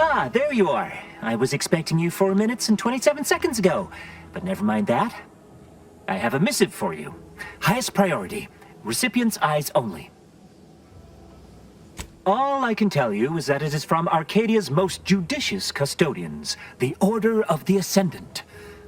Ah, there you are. I was expecting you 4 minutes and 27 seconds ago. But never mind that. I have a missive for you. Highest priority. Recipient's eyes only. All I can tell you is that it is from Arcadia's most judicious custodians, the Order of the Ascendant.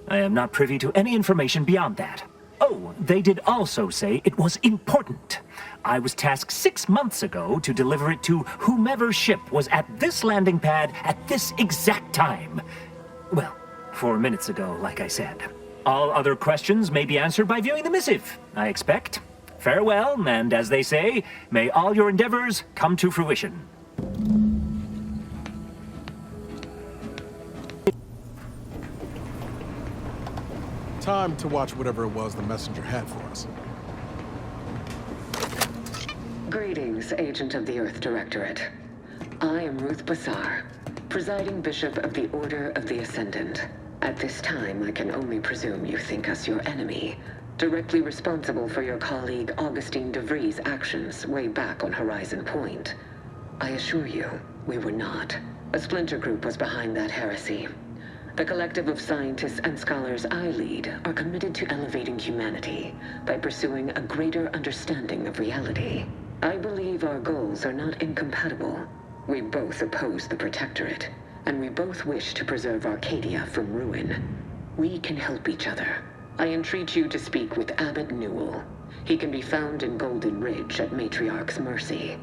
I am not privy to any information beyond that. Oh, they did also say it was important. I was tasked 6 months ago to deliver it to whomever ship was at this landing pad at this exact time. Well, 4 minutes ago, like I said. All other questions may be answered by viewing the missive, I expect. Farewell, and as they say, may all your endeavors come to fruition. Time to watch whatever it was the messenger had for us. Greetings, Agent of the Earth Directorate. I am Ruth Basar, Presiding Bishop of the Order of the Ascendant. At this time, I can only presume you think us your enemy, directly responsible for your colleague Augustine de Vries' actions way back on Horizon Point. I assure you, we were not. A splinter group was behind that heresy. The collective of scientists and scholars I lead are committed to elevating humanity by pursuing a greater understanding of reality. I believe our goals are not incompatible. We both oppose the Protectorate, and we both wish to preserve Arcadia from ruin. We can help each other. I entreat you to speak with Abbot Newell. He can be found in Golden Ridge at Matriarch's mercy.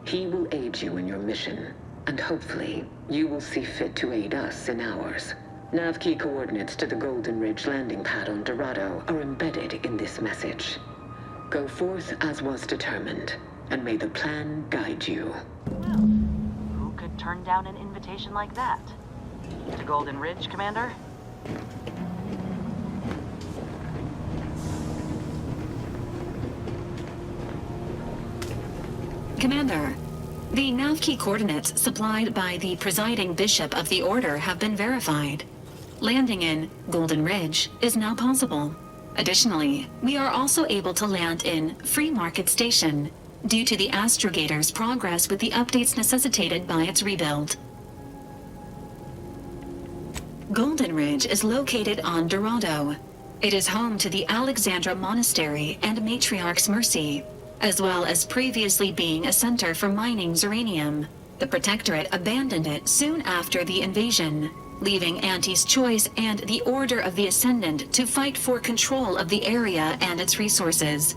He will aid you in your mission, and hopefully, you will see fit to aid us in ours. Nav key coordinates to the Golden Ridge landing pad on Dorado are embedded in this message. Go forth as was determined, and may the plan guide you. Well, who could turn down an invitation like that? To Golden Ridge, Commander? Commander, the nav key coordinates supplied by the Presiding Bishop of the Order have been verified. Landing in Golden Ridge is now possible. Additionally, we are also able to land in Free Market Station, due to the astrogator's progress with the updates necessitated by its rebuild. Golden Ridge is located on Dorado. It is home to the Alexandra Monastery and Matriarch's Mercy, as well as previously being a center for mining Zeranium. The Protectorate abandoned it soon after the invasion, leaving Auntie's Choice and the Order of the Ascendant to fight for control of the area and its resources.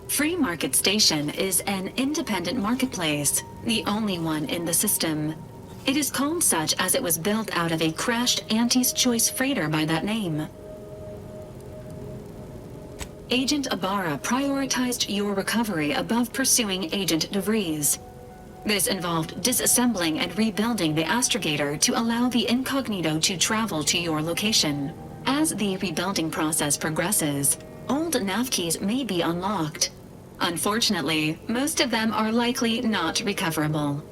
Free Market Station is an independent marketplace, the only one in the system. It is called such as it was built out of a crashed Auntie's Choice freighter by that name. Agent Ibarra prioritized your recovery above pursuing Agent de Vries. This involved disassembling and rebuilding the astrogator to allow the Incognito to travel to your location. As the rebuilding process progresses, old nav keys may be unlocked. Unfortunately, most of them are likely not recoverable.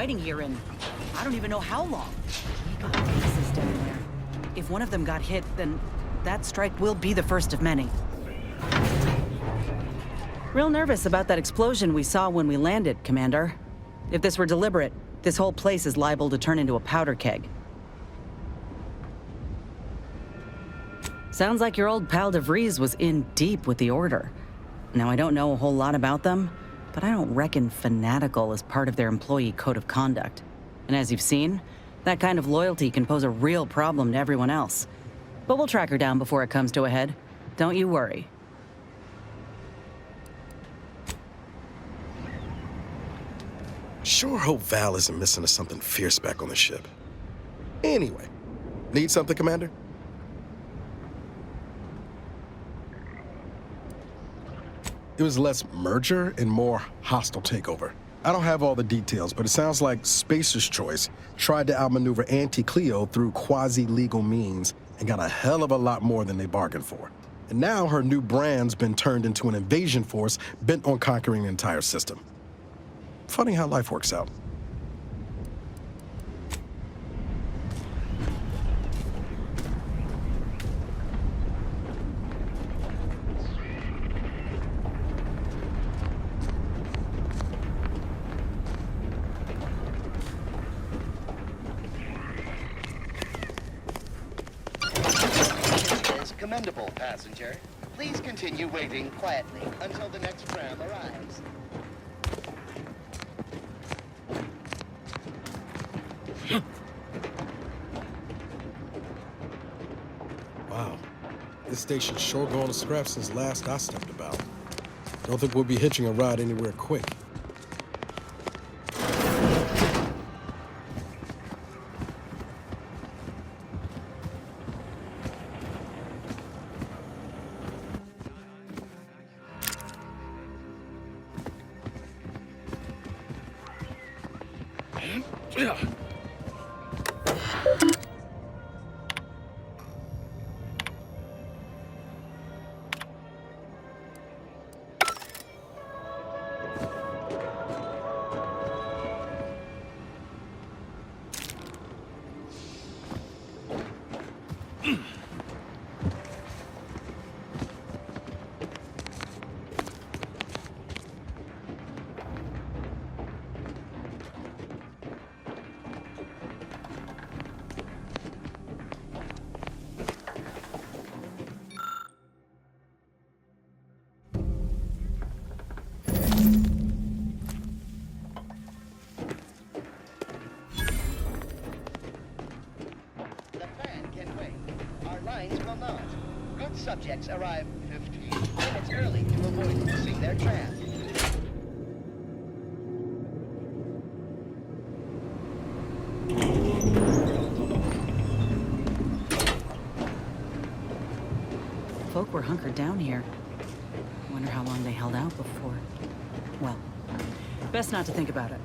fighting here in I don't even know how long. We got bases down there. If one of them got hit, then that strike will be the first of many. Real nervous about that explosion we saw when we landed, Commander. If this were deliberate, this whole place is liable to turn into a powder keg. Sounds like your old pal DeVries was in deep with the Order. Now, I don't know a whole lot about them, but I don't reckon fanatical is part of their employee code of conduct. And as you've seen, that kind of loyalty can pose a real problem to everyone else. But we'll track her down before it comes to a head. Don't you worry. Sure hope Val isn't missing something fierce back on the ship. Anyway, need something, Commander? It was less merger and more hostile takeover. I don't have all the details, but it sounds like Spacer's Choice tried to outmaneuver Anti-Cleo through quasi-legal means and got a hell of a lot more than they bargained for. And now her new brand's been turned into an invasion force bent on conquering the entire system. Funny how life works out. Commendable, passenger. Please continue waiting quietly until the next tram arrives. Wow. This station's sure going to scrap since last I stepped about. Don't think we'll be hitching a ride anywhere quick. Subjects arrive 15 minutes early to avoid missing their tram. Folk were hunkered down here. Wonder how long they held out before. Well, best not to think about it.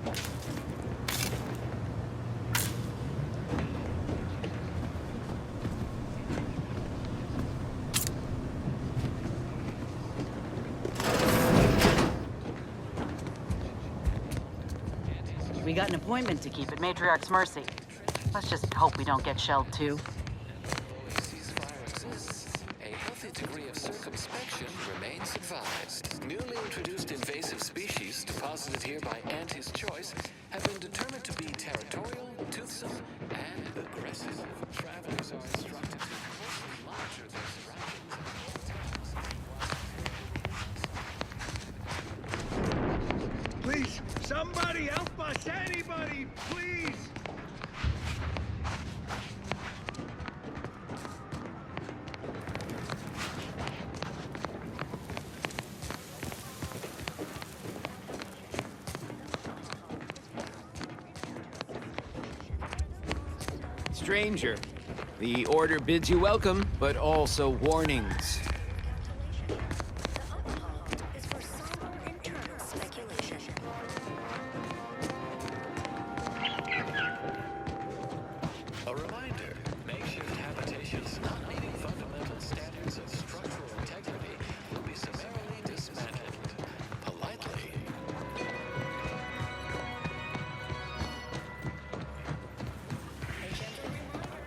We got an appointment to keep at Matriarch's mercy. Let's just hope we don't get shelled too. A healthy degree of circumspection remains advised. Newly introduced invasive species deposited here by Auntie's choice have been determined to be territorial, toothsome, and aggressive. Travelers are instructed to closely monitor their surroundings. Please, somebody help us! Anybody, please! Stranger, the Order bids you welcome, but also warnings. A reminder, makeshift habitations not meeting fundamental standards of structural integrity will be summarily dismantled. Politely.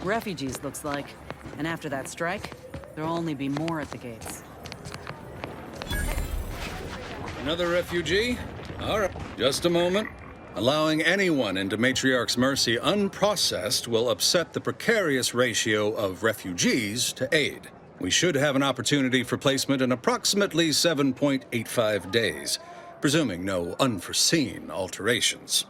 refugees, looks like. And after that strike, there'll only be more at the gates. Another refugee? All right, just a moment. Allowing anyone into Matriarch's Mercy unprocessed will upset the precarious ratio of refugees to aid. We should have an opportunity for placement in approximately 7.85 days, presuming no unforeseen alterations.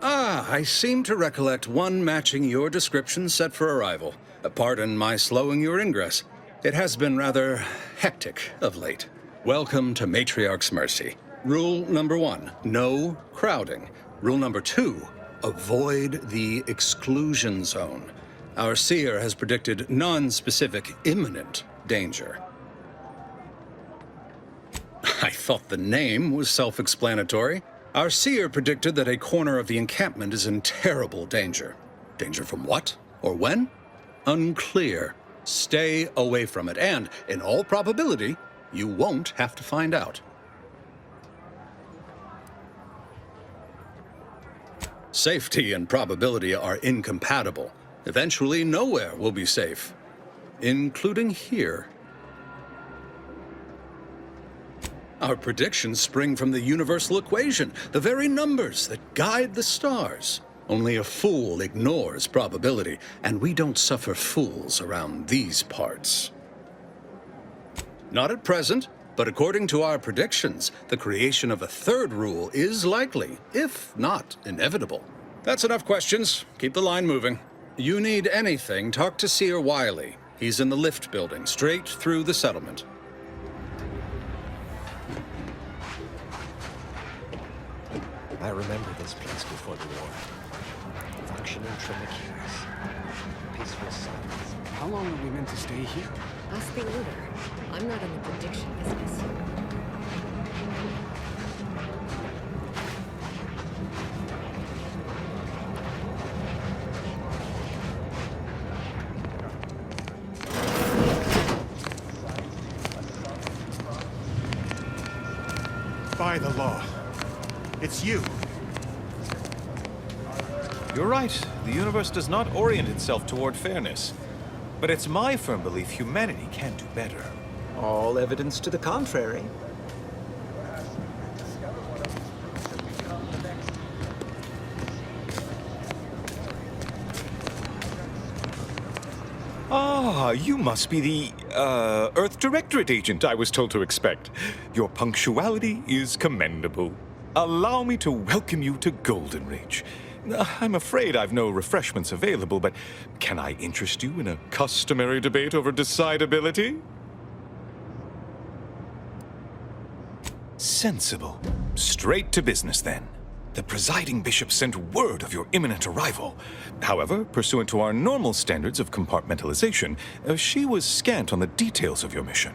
Ah, I seem to recollect one matching your description set for arrival. Pardon my slowing your ingress. It has been rather hectic of late. Welcome to Matriarch's Mercy. Rule number 1, no crowding. Rule number 2, avoid the exclusion zone. Our seer has predicted non-specific imminent danger. I thought the name was self-explanatory. Our seer predicted that a corner of the encampment is in terrible danger. Danger from what? Or when? Unclear. Stay away from it, and, in all probability, you won't have to find out. Safety and probability are incompatible. Eventually, nowhere will be safe, including here. Our predictions spring from the universal equation, the very numbers that guide the stars. Only a fool ignores probability, and we don't suffer fools around these parts. Not at present, but according to our predictions, the creation of a third rule is likely, if not inevitable. That's enough questions. Keep the line moving. You need anything, talk to Seer Wiley. He's in the lift building, straight through the settlement. I remember this place before the war. Functioning Trinikiers. Peaceful silence. How long are we meant to stay here? Ask the Order. I'm not in the prediction business. By the law. It's you. You're right. The universe does not orient itself toward fairness. But it's my firm belief humanity can do better. All evidence to the contrary. Ah, you must be the, Earth Directorate agent I was told to expect. Your punctuality is commendable. Allow me to welcome you to Golden Ridge. I'm afraid I've no refreshments available, but can I interest you in a customary debate over decidability? Sensible. Straight to business, then. The presiding bishop sent word of your imminent arrival. However, pursuant to our normal standards of compartmentalization, she was scant on the details of your mission.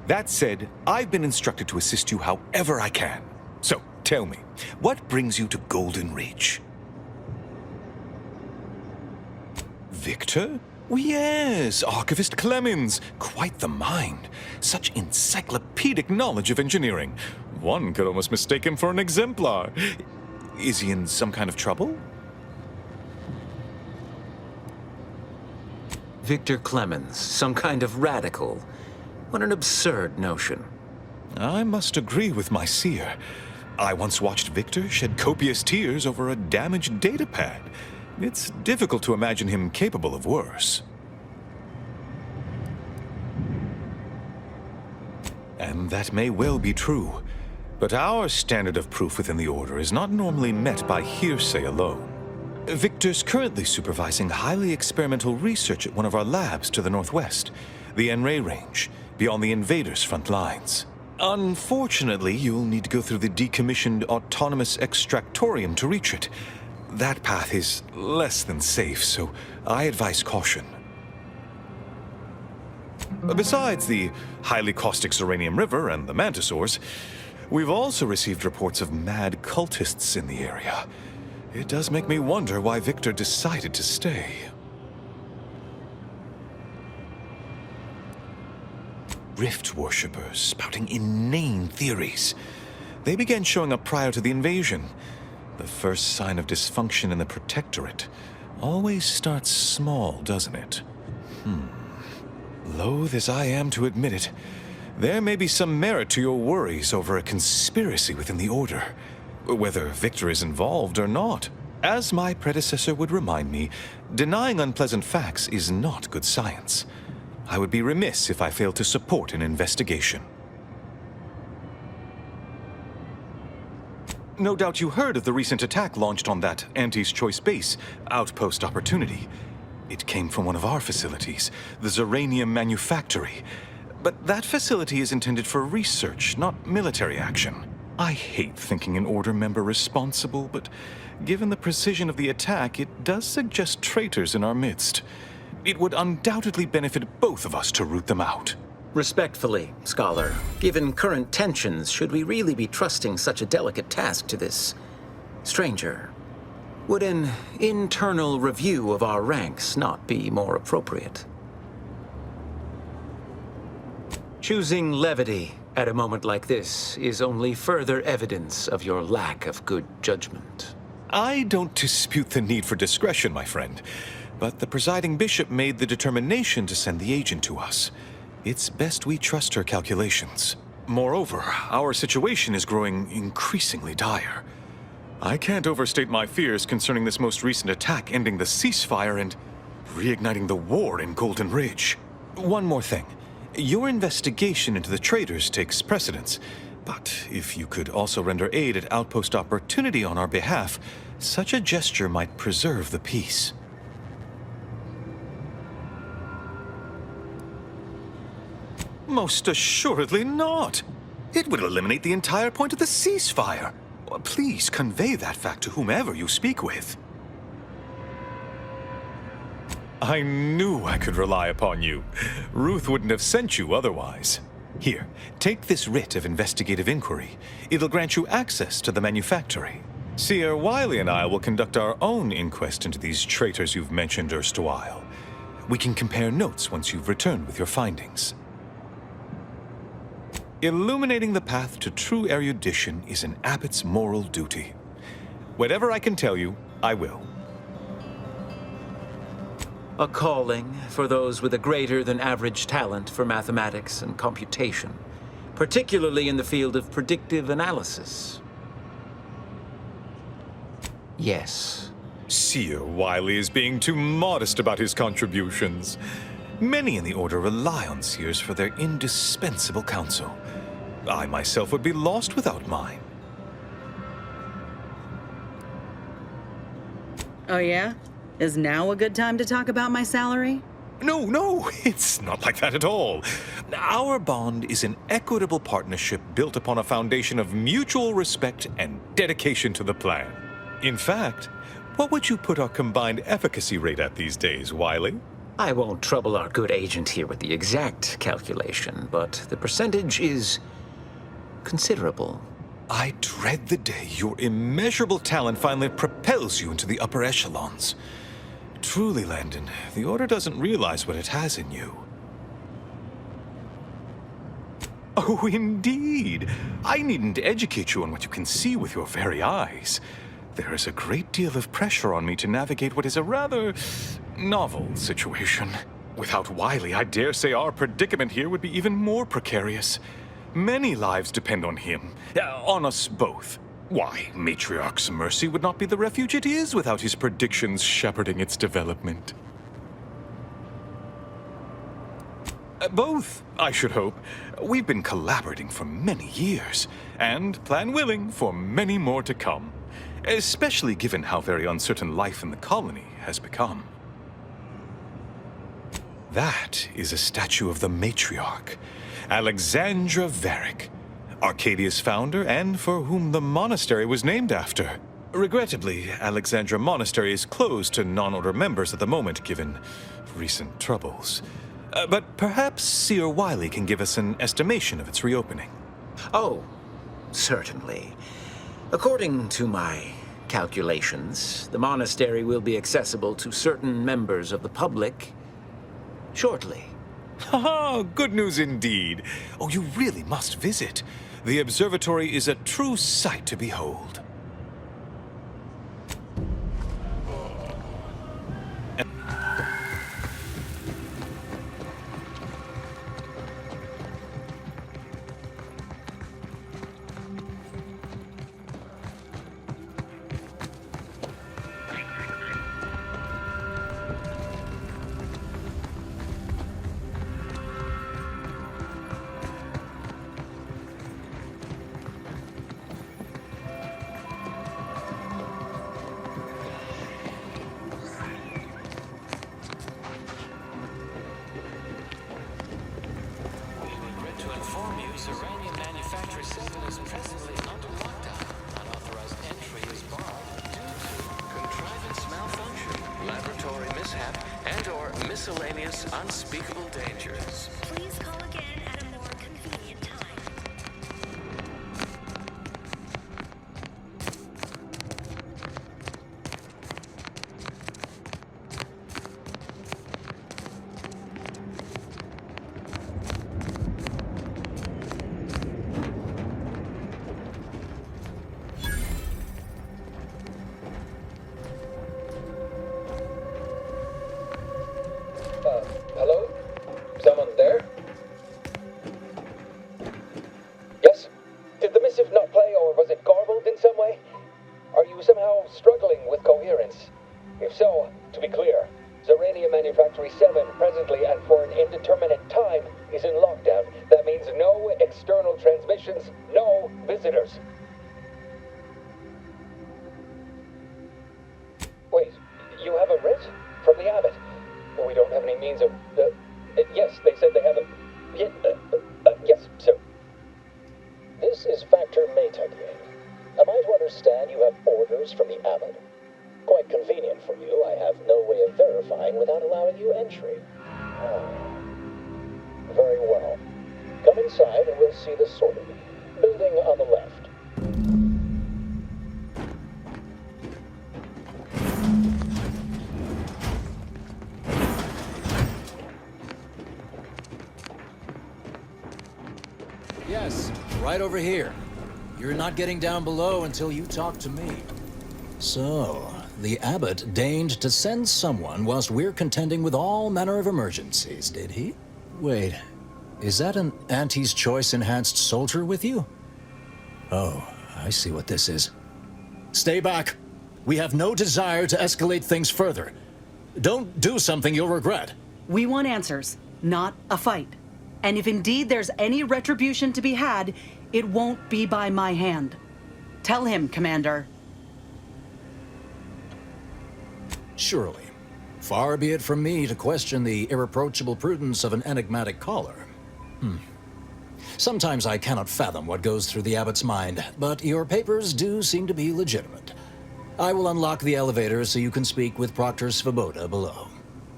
That said, I've been instructed to assist you however I can. So, tell me, what brings you to Golden Ridge? Victor? Yes, Archivist Clemens. Quite the mind. Such encyclopedic knowledge of engineering. One could almost mistake him for an exemplar. Is he in some kind of trouble? Victor Clemens, some kind of radical. What an absurd notion. I must agree with my seer. I once watched Victor shed copious tears over a damaged datapad. It's difficult to imagine him capable of worse. And that may well be true. But our standard of proof within the Order is not normally met by hearsay alone. Victor's currently supervising highly experimental research at one of our labs to the northwest, the Enray Range, beyond the invaders' front lines. Unfortunately, you'll need to go through the decommissioned autonomous extractorium to reach it. That path is less than safe, so I advise caution. Besides the highly caustic Xeranium River and the Mantisaurs, we've also received reports of mad cultists in the area. It does make me wonder why Victor decided to stay. Rift worshippers spouting inane theories. They began showing up prior to the invasion. The first sign of dysfunction in the Protectorate always starts small, doesn't it? Loath as I am to admit it, there may be some merit to your worries over a conspiracy within the Order, whether Victor is involved or not. As my predecessor would remind me, denying unpleasant facts is not good science. I would be remiss if I failed to support an investigation. No doubt you heard of the recent attack launched on that Auntie's Choice base, Outpost Opportunity. It came from one of our facilities, the Zeranium Manufactory. But that facility is intended for research, not military action. I hate thinking an Order member responsible, but given the precision of the attack, it does suggest traitors in our midst. It would undoubtedly benefit both of us to root them out. Respectfully, Scholar, given current tensions, should we really be trusting such a delicate task to this stranger? Would an internal review of our ranks not be more appropriate? Choosing levity at a moment like this is only further evidence of your lack of good judgment. I don't dispute the need for discretion, my friend, but the presiding bishop made the determination to send the agent to us. It's best we trust her calculations. Moreover, our situation is growing increasingly dire. I can't overstate my fears concerning this most recent attack ending the ceasefire and reigniting the war in Golden Ridge. One more thing. Your investigation into the traitors takes precedence, but if you could also render aid at Outpost Opportunity on our behalf, such a gesture might preserve the peace. Most assuredly not. It would eliminate the entire point of the ceasefire. Please convey that fact to whomever you speak with. I knew I could rely upon you. Ruth wouldn't have sent you otherwise. Here, take this writ of investigative inquiry. It'll grant you access to the manufactory. Seer Wiley and I will conduct our own inquest into these traitors you've mentioned erstwhile. We can compare notes once you've returned with your findings. Illuminating the path to true erudition is an abbot's moral duty. Whatever I can tell you, I will. A calling for those with a greater than average talent for mathematics and computation, particularly in the field of predictive analysis. Yes. Seer Wiley is being too modest about his contributions. Many in the Order rely on seers for their indispensable counsel. I myself would be lost without mine. Oh yeah? Is now a good time to talk about my salary? No, it's not like that at all. Our bond is an equitable partnership built upon a foundation of mutual respect and dedication to the plan. In fact, what would you put our combined efficacy rate at these days, Wiley? I won't trouble our good agent here with the exact calculation, but the percentage is considerable. I dread the day your immeasurable talent finally propels you into the upper echelons. Truly, Landon, the Order doesn't realize what it has in you. Oh, indeed. I needn't educate you on what you can see with your very eyes. There is a great deal of pressure on me to navigate what is a rather novel situation. Without Wiley, I dare say our predicament here would be even more precarious. Many lives depend on him, on us both. Why, Matriarch's Mercy would not be the refuge it is without his predictions shepherding its development. Both, I should hope. We've been collaborating for many years, and, plan willing, for many more to come. Especially given how very uncertain life in the colony has become. That is a statue of the matriarch, Alexandra Varick, Arcadia's founder and for whom the monastery was named after. Regrettably, Alexandra Monastery is closed to non-Order members at the moment, given recent troubles. But perhaps Seer Wiley can give us an estimation of its reopening. Oh, certainly. According to my calculations, the monastery will be accessible to certain members of the public shortly. Ha! Good news indeed. Oh, you really must visit. The observatory is a true sight to behold. inform you, Uranium Manufacturer 7 is presently under lockdown. Unauthorized entry is barred due to contrivance malfunction, laboratory mishap, and/or miscellaneous unspeakable dangers. Please call again at a more convenient time. Hello? Someone there? Yes? Did the missive not play, or was it garbled in some way? Are you somehow struggling with coherence? If so, to be clear, Zerania Manufactory 7 presently and for an indeterminate time is in lockdown. That means no external transmissions, no visitors. Wait, you have a writ? From the Abbot? We don't have any means of... yes, they said they have a... yes, sir. This is Factor Maytugye. Am I to understand you have orders from the Abbot? Quite convenient for you. I have no way of verifying without allowing you entry. Very well. Come inside and we'll see this sorted. Building on the left. Yes, right over here. You're not getting down below until you talk to me. So, the Abbot deigned to send someone whilst we're contending with all manner of emergencies, did he? Wait, is that an Auntie's Choice enhanced soldier with you? Oh, I see what this is. Stay back. We have no desire to escalate things further. Don't do something you'll regret. We want answers, not a fight. And if indeed there's any retribution to be had, it won't be by my hand. Tell him, Commander. Surely. Far be it from me to question the irreproachable prudence of an enigmatic caller. Sometimes I cannot fathom what goes through the Abbot's mind, but your papers do seem to be legitimate. I will unlock the elevator so you can speak with Proctor Svoboda below.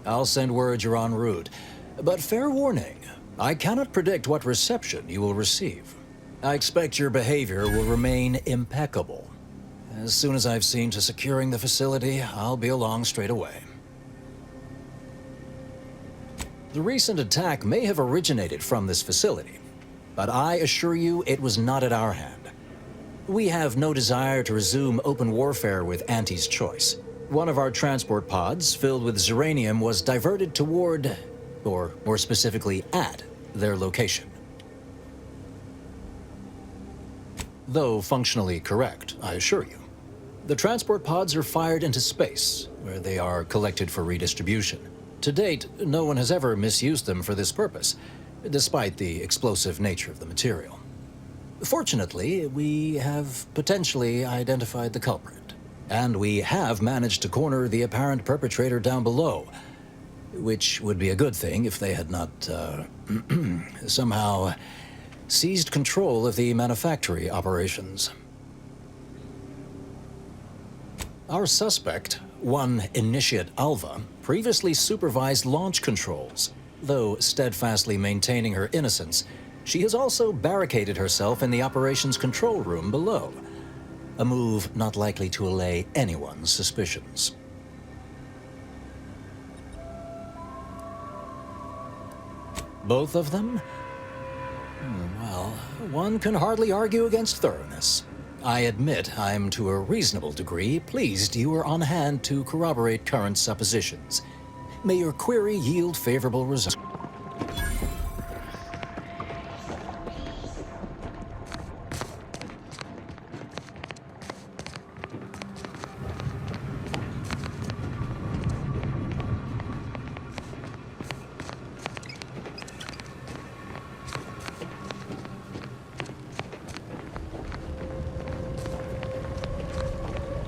I'll send word you're en route, but fair warning. I cannot predict what reception you will receive. I expect your behavior will remain impeccable. As soon as I've seen to securing the facility, I'll be along straight away. The recent attack may have originated from this facility, but I assure you it was not at our hand. We have no desire to resume open warfare with Auntie's Choice. One of our transport pods, filled with Zeranium, was diverted toward, or more specifically at, their location. Though functionally correct, I assure you. The transport pods are fired into space, where they are collected for redistribution. To date, no one has ever misused them for this purpose, despite the explosive nature of the material. Fortunately, we have potentially identified the culprit, and we have managed to corner the apparent perpetrator down below, which would be a good thing if they had not, somehow seized control of the manufactory operations. Our suspect, one Initiate Alva, previously supervised launch controls. Though steadfastly maintaining her innocence, she has also barricaded herself in the operations control room below, a move not likely to allay anyone's suspicions. Both of them? Well, one can hardly argue against thoroughness. I admit I'm to a reasonable degree pleased you are on hand to corroborate current suppositions. May your query yield favorable results.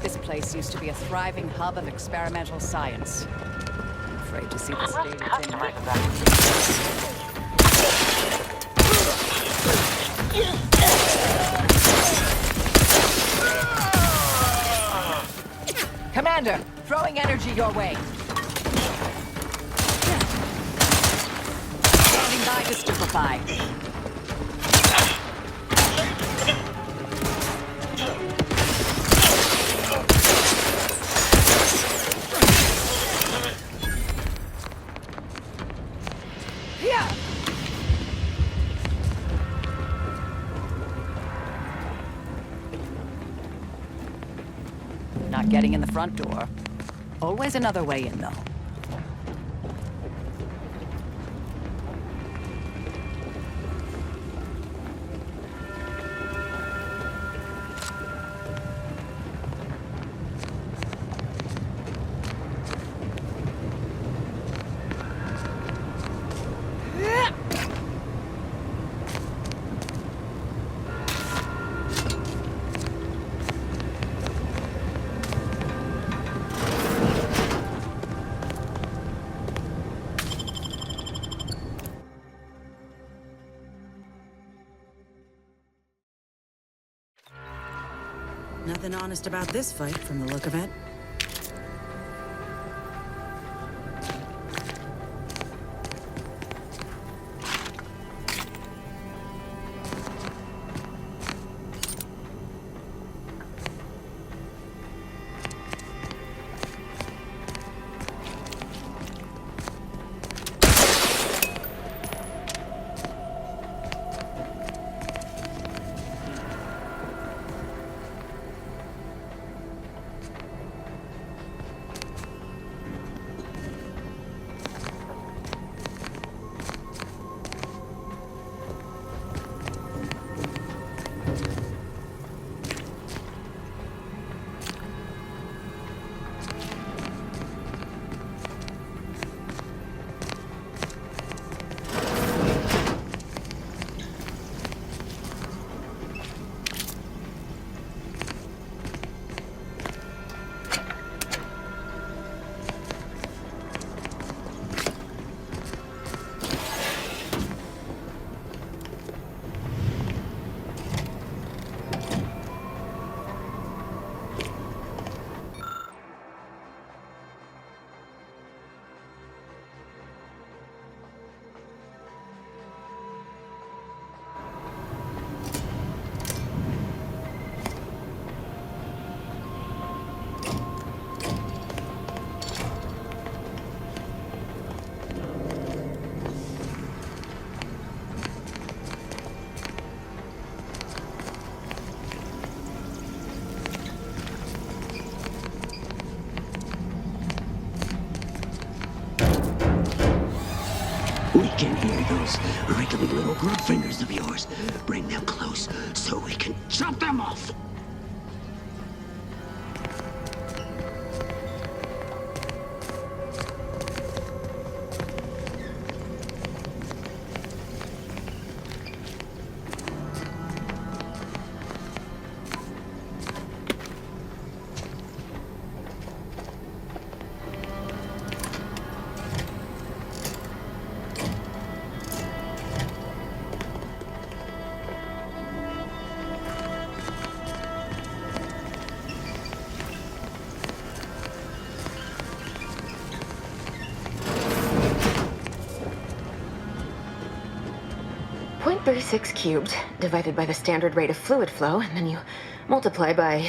This place used to be a thriving hub of experimental science. I'm afraid to see the state it's in now. Commander, throwing energy your way. Standing by to stupefy. Not getting in the front door. Always another way in, though. Nothing honest about this fight from the look of it. We can hear those wriggly little grub fingers of yours. Bring them close so we can chop them off. .36 cubed divided by the standard rate of fluid flow, and then you multiply by,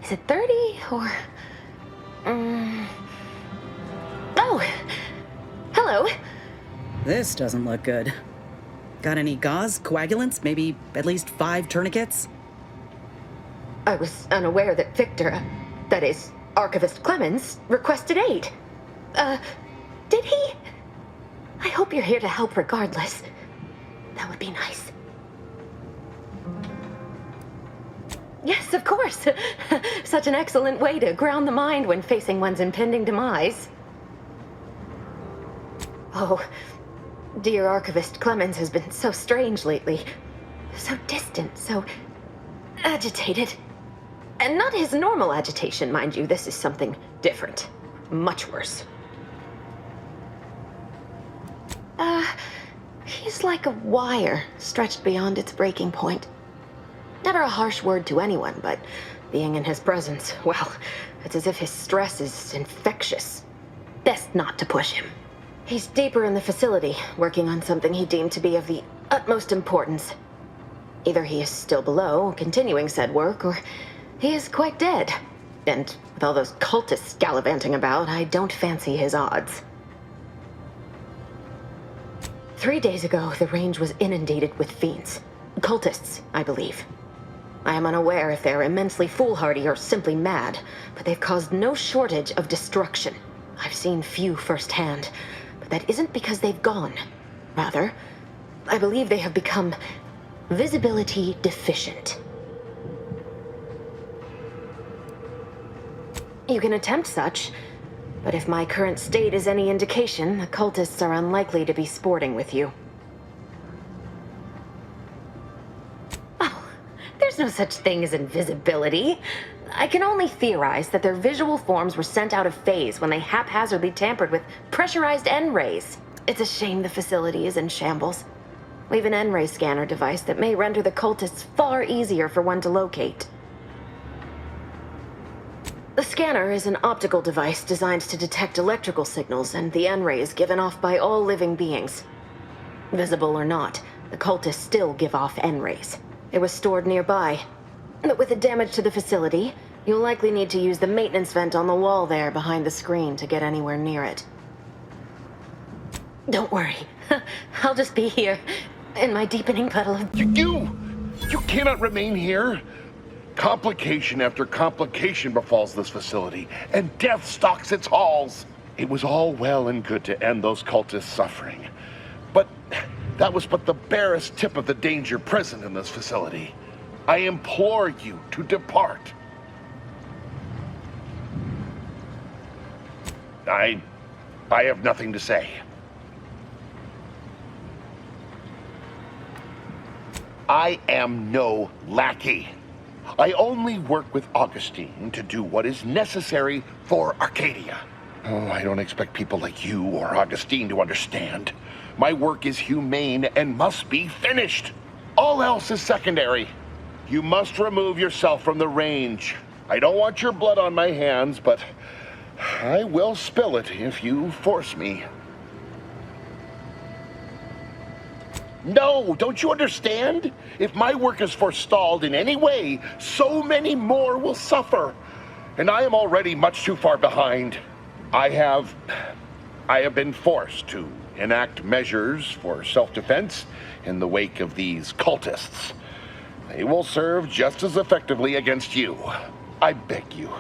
is it 30 or, oh, hello. This doesn't look good. Got any gauze, coagulants, maybe at least 5 tourniquets? I was unaware that Victor, that is, Archivist Clemens, requested aid. Did he? I hope you're here to help regardless. That would be nice. Yes, of course. Such an excellent way to ground the mind when facing one's impending demise. Oh, dear Archivist Clemens has been so strange lately. So distant, so agitated. And not his normal agitation, mind you. This is something different. Much worse. He's like a wire stretched beyond its breaking point. Never a harsh word to anyone, but being in his presence, well, it's as if his stress is infectious. Best not to push him. He's deeper in the facility, working on something he deemed to be of the utmost importance. Either he is still below, continuing said work, or he is quite dead. And with all those cultists gallivanting about, I don't fancy his odds. 3 days ago, the range was inundated with fiends. Cultists, I believe. I am unaware if they're immensely foolhardy or simply mad, but they've caused no shortage of destruction. I've seen few firsthand, but that isn't because they've gone. Rather, I believe they have become visibility deficient. You can attempt such, but if my current state is any indication, the cultists are unlikely to be sporting with you. Oh, there's no such thing as invisibility. I can only theorize that their visual forms were sent out of phase when they haphazardly tampered with pressurized N-rays. It's a shame the facility is in shambles. We've an N-ray scanner device that may render the cultists far easier for one to locate. The scanner is an optical device designed to detect electrical signals and the N-rays given off by all living beings. Visible or not, the cultists still give off N-rays. It was stored nearby. But with the damage to the facility, you'll likely need to use the maintenance vent on the wall there behind the screen to get anywhere near it. Don't worry. I'll just be here, in my deepening puddle of... You cannot remain here! Complication after complication befalls this facility, and death stalks its halls. It was all well and good to end those cultists' suffering, but that was but the barest tip of the danger present in this facility. I implore you to depart. I have nothing to say. I am no lackey. I only work with Augustine to do what is necessary for Arcadia. Oh, I don't expect people like you or Augustine to understand. My work is humane and must be finished. All else is secondary. You must remove yourself from the range. I don't want your blood on my hands, but I will spill it if you force me. No, don't you understand? If my work is forestalled in any way, so many more will suffer. And I am already much too far behind. I have been forced to enact measures for self-defense in the wake of these cultists. They will serve just as effectively against you. I beg you,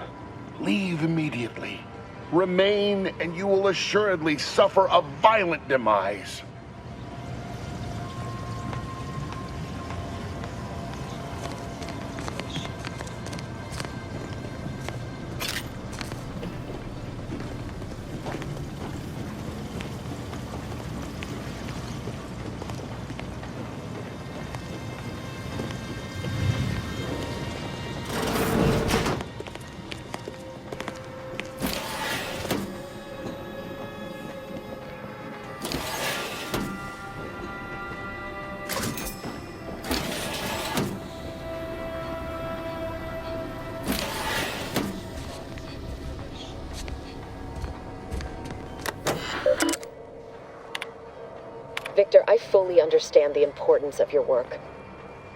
leave immediately. Remain, and you will assuredly suffer a violent demise. Victor, I fully understand the importance of your work.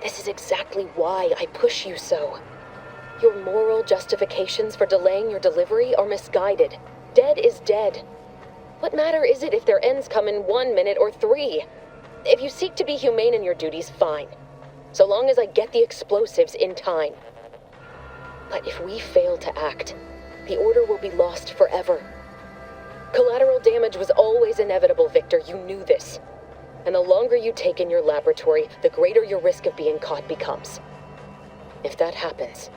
This is exactly why I push you so. Your moral justifications for delaying your delivery are misguided. Dead is dead. What matter is it if their ends come in 1 minute or 3? If you seek to be humane in your duties, fine. So long as I get the explosives in time. But if we fail to act, the Order will be lost forever. Collateral damage was always inevitable, Victor. You knew this. And the longer you take in your laboratory, the greater your risk of being caught becomes. If that happens,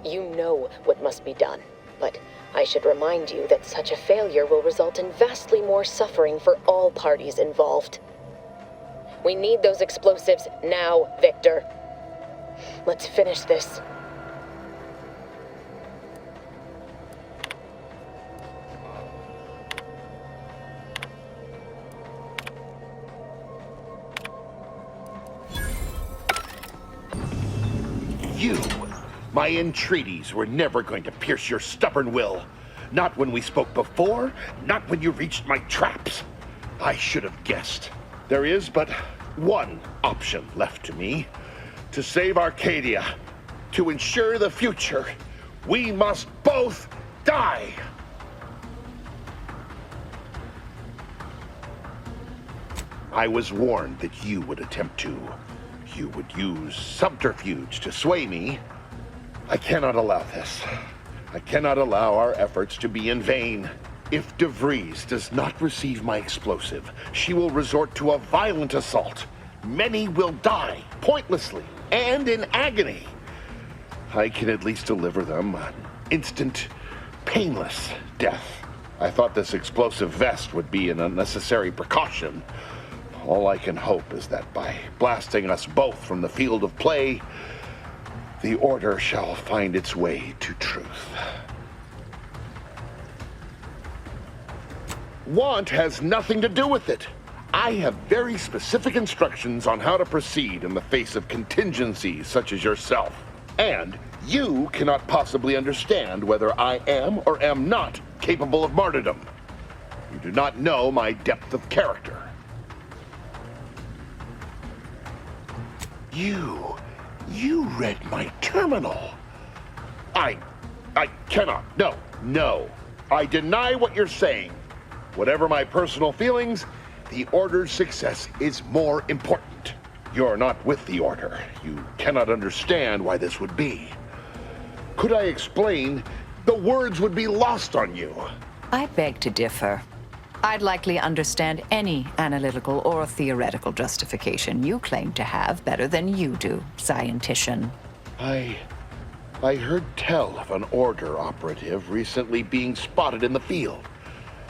you know what must be done. But I should remind you that such a failure will result in vastly more suffering for all parties involved. We need those explosives now, Victor. Let's finish this. You, my entreaties were never going to pierce your stubborn will. Not when we spoke before, not when you reached my traps. I should have guessed. There is but one option left to me. To save Arcadia, to ensure the future, we must both die. I was warned that you would attempt to. You would use subterfuge to sway me. I cannot allow this. I cannot allow our efforts to be in vain. If DeVries does not receive my explosive, she will resort to a violent assault. Many will die, pointlessly, and in agony. I can at least deliver them an instant, painless death. I thought this explosive vest would be an unnecessary precaution. All I can hope is that by blasting us both from the field of play, the Order shall find its way to truth. Want has nothing to do with it. I have very specific instructions on how to proceed in the face of contingencies such as yourself. And you cannot possibly understand whether I am or am not capable of martyrdom. You do not know my depth of character. You read my terminal. I cannot. No. I deny what you're saying. Whatever my personal feelings, the Order's success is more important. You're not with the Order. You cannot understand why this would be. Could I explain, the words would be lost on you. I beg to differ. I'd likely understand any analytical or theoretical justification you claim to have better than you do, scientician. I heard tell of an Order operative recently being spotted in the field.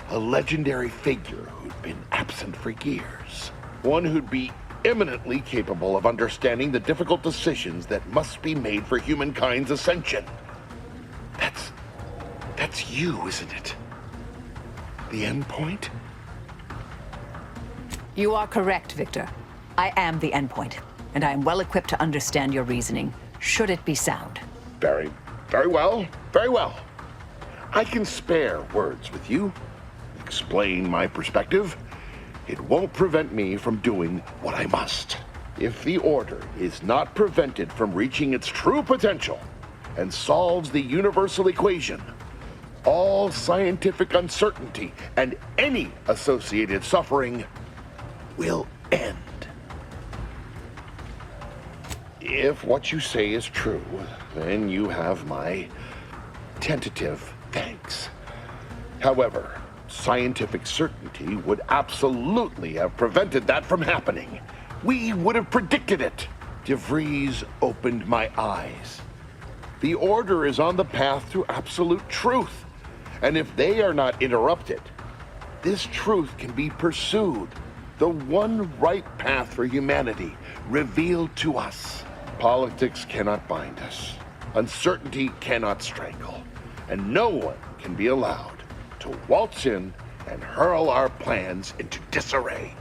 A legendary figure who'd been absent for years. One who'd be eminently capable of understanding the difficult decisions that must be made for humankind's ascension. That's you, isn't it? The endpoint? You are correct, Victor. I am the endpoint, and I am well equipped to understand your reasoning, should it be sound. Very well. I can spare words with you. Explain my perspective. It won't prevent me from doing what I must. If the Order is not prevented from reaching its true potential and solves the universal equation, all scientific uncertainty and any associated suffering will end. If what you say is true, then you have my tentative thanks. However, scientific certainty would absolutely have prevented that from happening. We would have predicted it. DeVries opened my eyes. The Order is on the path to absolute truth. And if they are not interrupted, this truth can be pursued. The one right path for humanity revealed to us. Politics cannot bind us. Uncertainty cannot strangle. And no one can be allowed to waltz in and hurl our plans into disarray.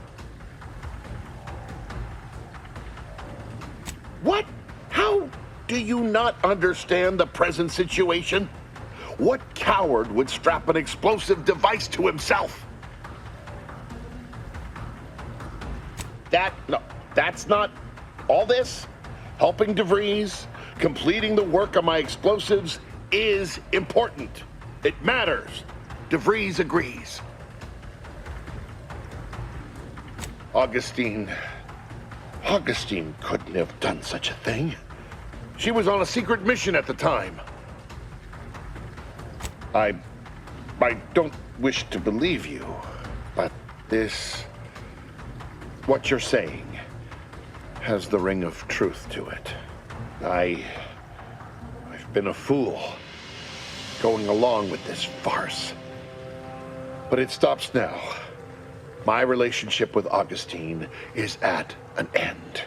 What? How do you not understand the present situation? What coward would strap an explosive device to himself? That's not all this. Helping DeVries, completing the work on my explosives is important. It matters. DeVries agrees. Augustine couldn't have done such a thing. She was on a secret mission at the time. I don't wish to believe you, but what you're saying has the ring of truth to it. I've been a fool going along with this farce. But it stops now. My relationship with Augustine is at an end.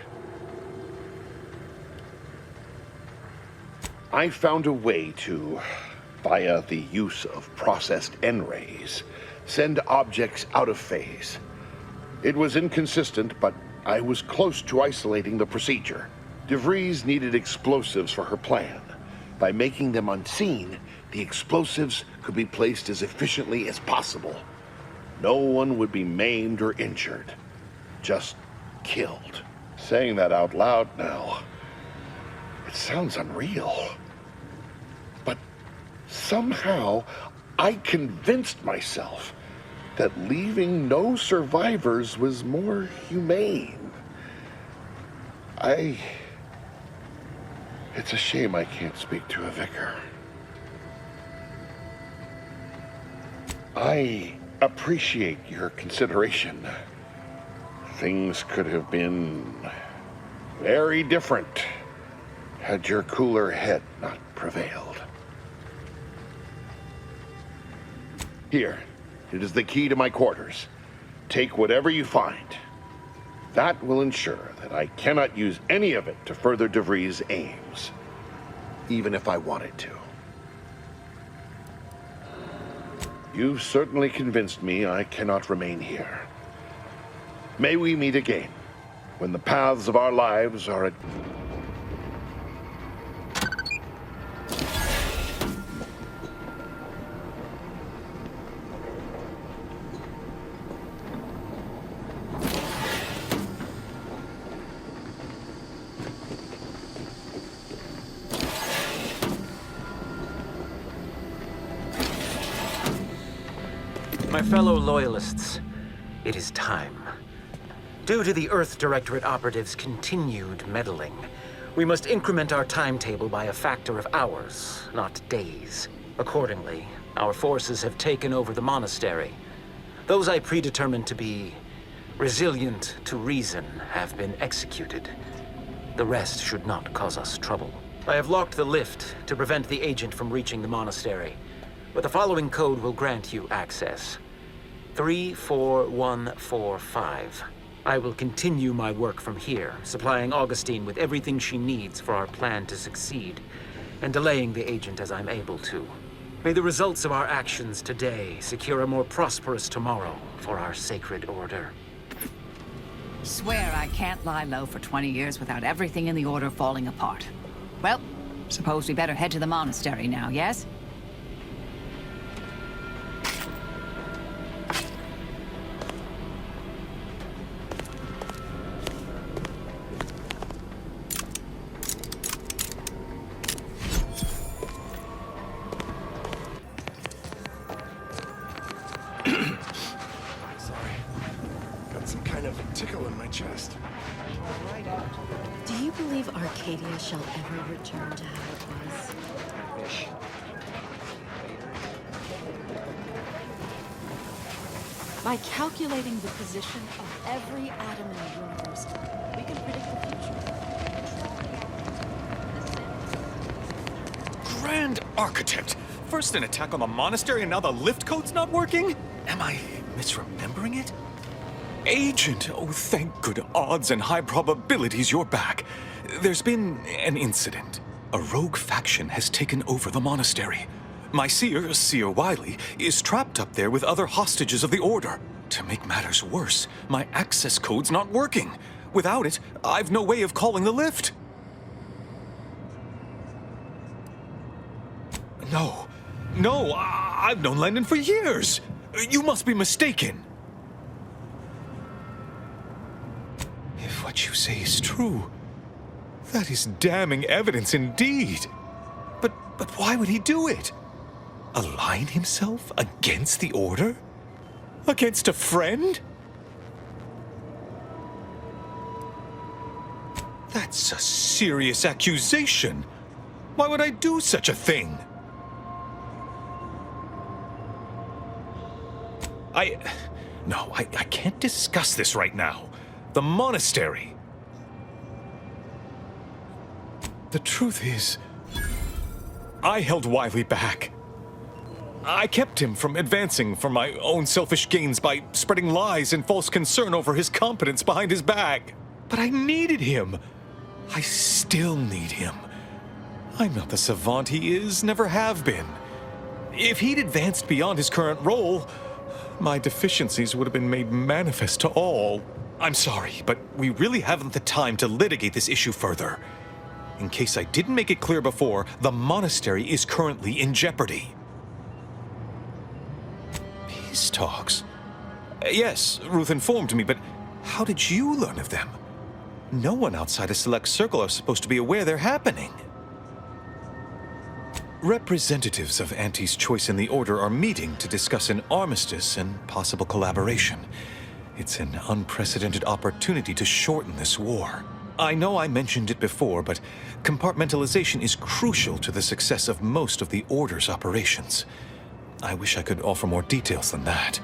I found a way to, via the use of processed N-rays, send objects out of phase. It was inconsistent, but I was close to isolating the procedure. DeVries needed explosives for her plan. By making them unseen, the explosives could be placed as efficiently as possible. No one would be maimed or injured, just killed. Saying that out loud now, it sounds unreal. But somehow, I convinced myself that leaving no survivors was more humane. It's a shame I can't speak to a vicar. I appreciate your consideration. Things could have been very different had your cooler head not prevailed. Here, it is the key to my quarters. Take whatever you find. That will ensure that I cannot use any of it to further DeVries' aims, even if I wanted to. You've certainly convinced me I cannot remain here. May we meet again, when the paths of our lives are at... My fellow Loyalists, it is time. Due to the Earth Directorate operatives' continued meddling, we must increment our timetable by a factor of hours, not days. Accordingly, our forces have taken over the monastery. Those I predetermined to be resilient to reason have been executed. The rest should not cause us trouble. I have locked the lift to prevent the agent from reaching the monastery, but the following code will grant you access. 34145. I will continue my work from here, supplying Augustine with everything she needs for our plan to succeed, and delaying the agent as I'm able to. May the results of our actions today secure a more prosperous tomorrow for our sacred order. Swear I can't lie low for 20 years without everything in the Order falling apart. Well, suppose we better head to the monastery now, yes? Do you believe Arcadia shall ever return to how it was? Wish. By calculating the position of every atom in the universe, we can predict the future. Grand Architect! First an attack on the monastery and now the lift code's not working? Am I misremembering it? Agent, oh thank good odds and high probabilities you're back. There's been an incident. A rogue faction has taken over the monastery. My Seer Wiley, is trapped up there with other hostages of the Order. To make matters worse, my access code's not working. Without it, I've no way of calling the lift. No, I've known Landon for years. You must be mistaken. If what you say is true, that is damning evidence indeed. But why would he do it? Align himself against the Order? Against a friend? That's a serious accusation. Why would I do such a thing? No, I can't discuss this right now. The monastery. The truth is, I held Wiley back. I kept him from advancing for my own selfish gains by spreading lies and false concern over his competence behind his back. But I needed him. I still need him. I'm not the savant he is, never have been. If he'd advanced beyond his current role, my deficiencies would have been made manifest to all. I'm sorry, but we really haven't the time to litigate this issue further. In case I didn't make it clear before, the monastery is currently in jeopardy. Peace talks? Yes, Ruth informed me, but how did you learn of them? No one outside a select circle are supposed to be aware they're happening. Representatives of Auntie's Choice in the Order are meeting to discuss an armistice and possible collaboration. It's an unprecedented opportunity to shorten this war. I know I mentioned it before, but compartmentalization is crucial to the success of most of the Order's operations. I wish I could offer more details than that.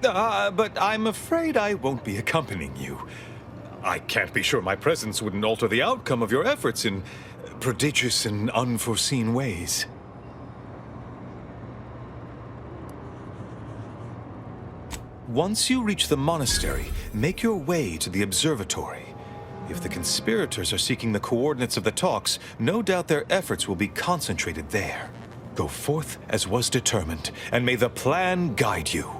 But I'm afraid I won't be accompanying you. I can't be sure my presence wouldn't alter the outcome of your efforts in prodigious and unforeseen ways. Once you reach the monastery, make your way to the observatory. If the conspirators are seeking the coordinates of the talks, no doubt their efforts will be concentrated there. Go forth as was determined, and may the plan guide you.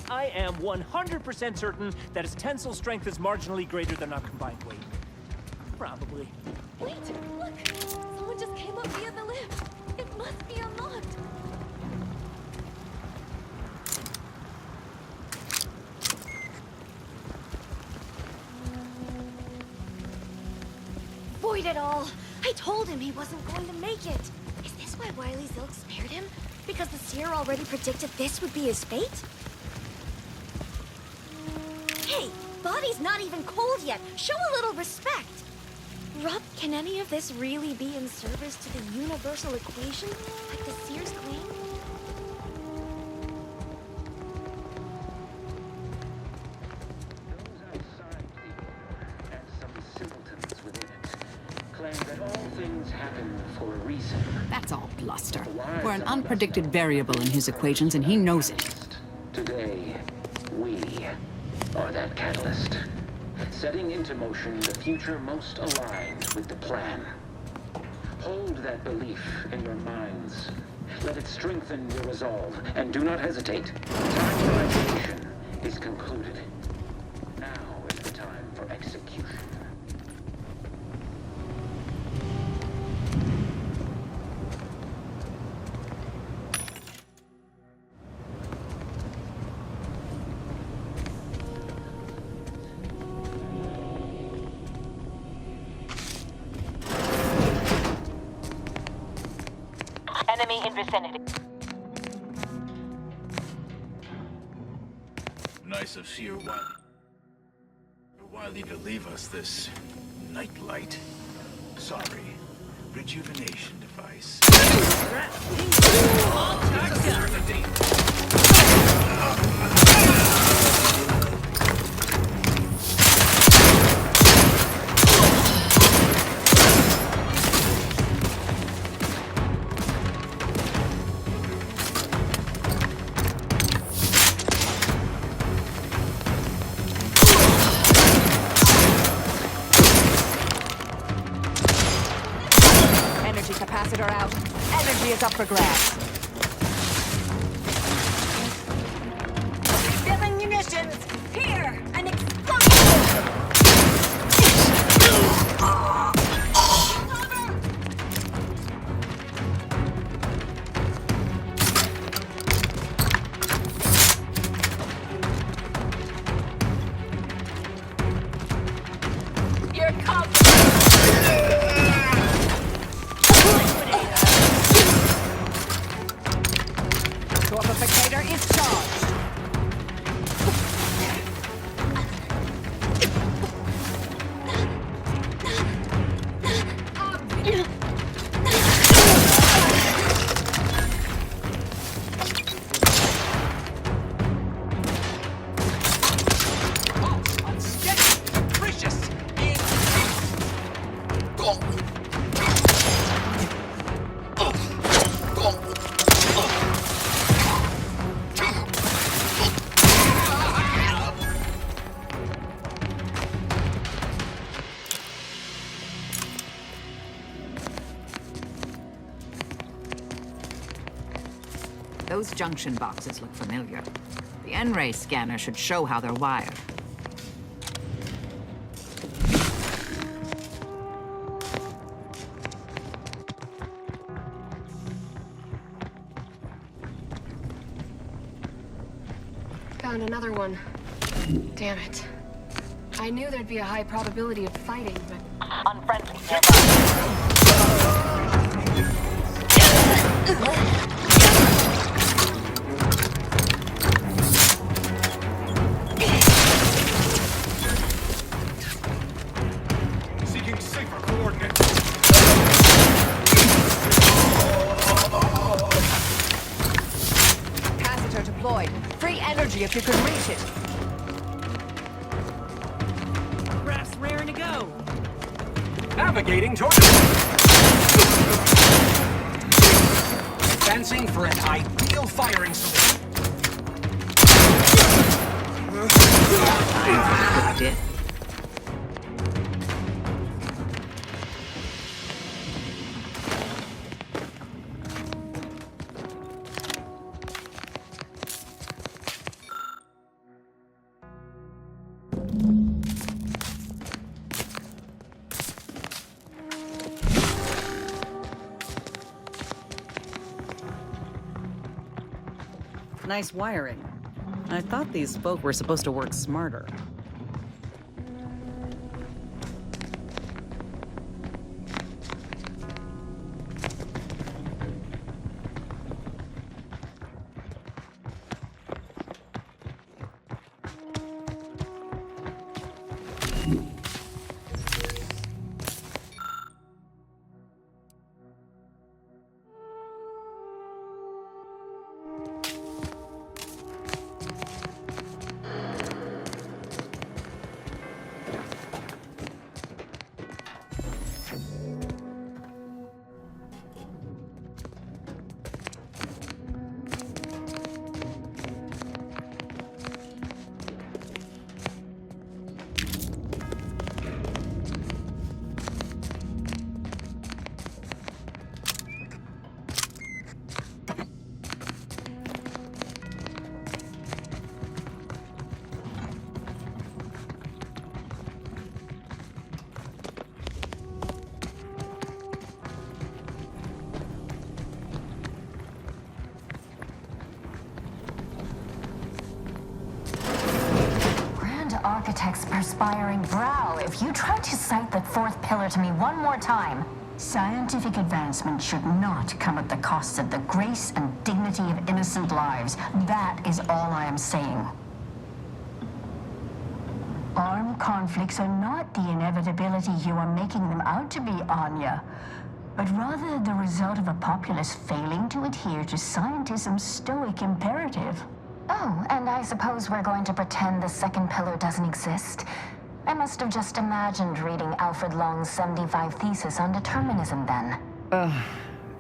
I am 100% certain that its tensile strength is marginally greater than our combined weight. Probably. Wait, look! Someone just came up via the lift. It must be unlocked. Void it all! I told him he wasn't going to make it. Is this why Wily Zilk spared him? Because the seer already predicted this would be his fate? Hey, body's not even cold yet. Show a little respect. Rup, can any of this really be in service to the universal equation, like the seer's claim? Those outside the order and some simpletons within it claim that all things happen for a reason. That's all bluster. We're an unpredicted variable in his equations, and he knows it. Today, we are that catalyst, setting into motion the future most aligned with the plan. Hold that belief in your minds. Let it strengthen your resolve, and do not hesitate. Time for ideation is concluded. Now is the time for execution. Enemy in vicinity. Nice of Seer Wily to leave us this nightlight. Sorry, rejuvenation device. Capacitor out. Energy is up for grabs. Filling munitions! Here! An explosion! You're confident. Those junction boxes look familiar. The N-ray scanner should show how they're wired. Found another one. Damn it. I knew there'd be a high probability of fighting, but... Unfriendly Seeking safer coordinates. Capacitor deployed. Free energy if you can reach it. Craft's raring to go. Navigating toward... Advancing for an ideal firing solution. Did. Nice wiring. I thought these folk were supposed to work smarter. Architect's perspiring brow, if you try to cite the fourth pillar to me one more time. Scientific advancement should not come at the cost of the grace and dignity of innocent lives. That is all I am saying. Armed conflicts are not the inevitability you are making them out to be, Anya, but rather the result of a populace failing to adhere to scientism's stoic imperative. Oh, and I suppose we're going to pretend the second pillar doesn't exist? I must have just imagined reading Alfred Long's 75 thesis on determinism then.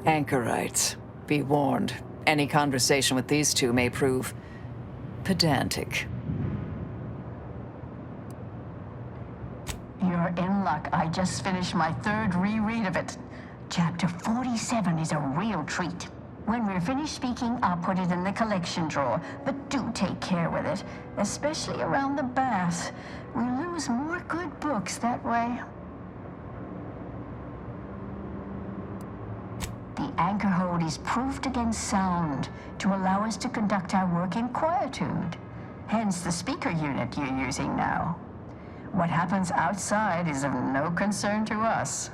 Anchorites. Be warned. Any conversation with these two may prove pedantic. You're in luck. I just finished my third reread of it. Chapter 47 is a real treat. When we're finished speaking, I'll put it in the collection drawer, but do take care with it, especially around the bath. We lose more good books that way. The anchor hold is proofed against sound to allow us to conduct our work in quietude. Hence the speaker unit you're using now. What happens outside is of no concern to us.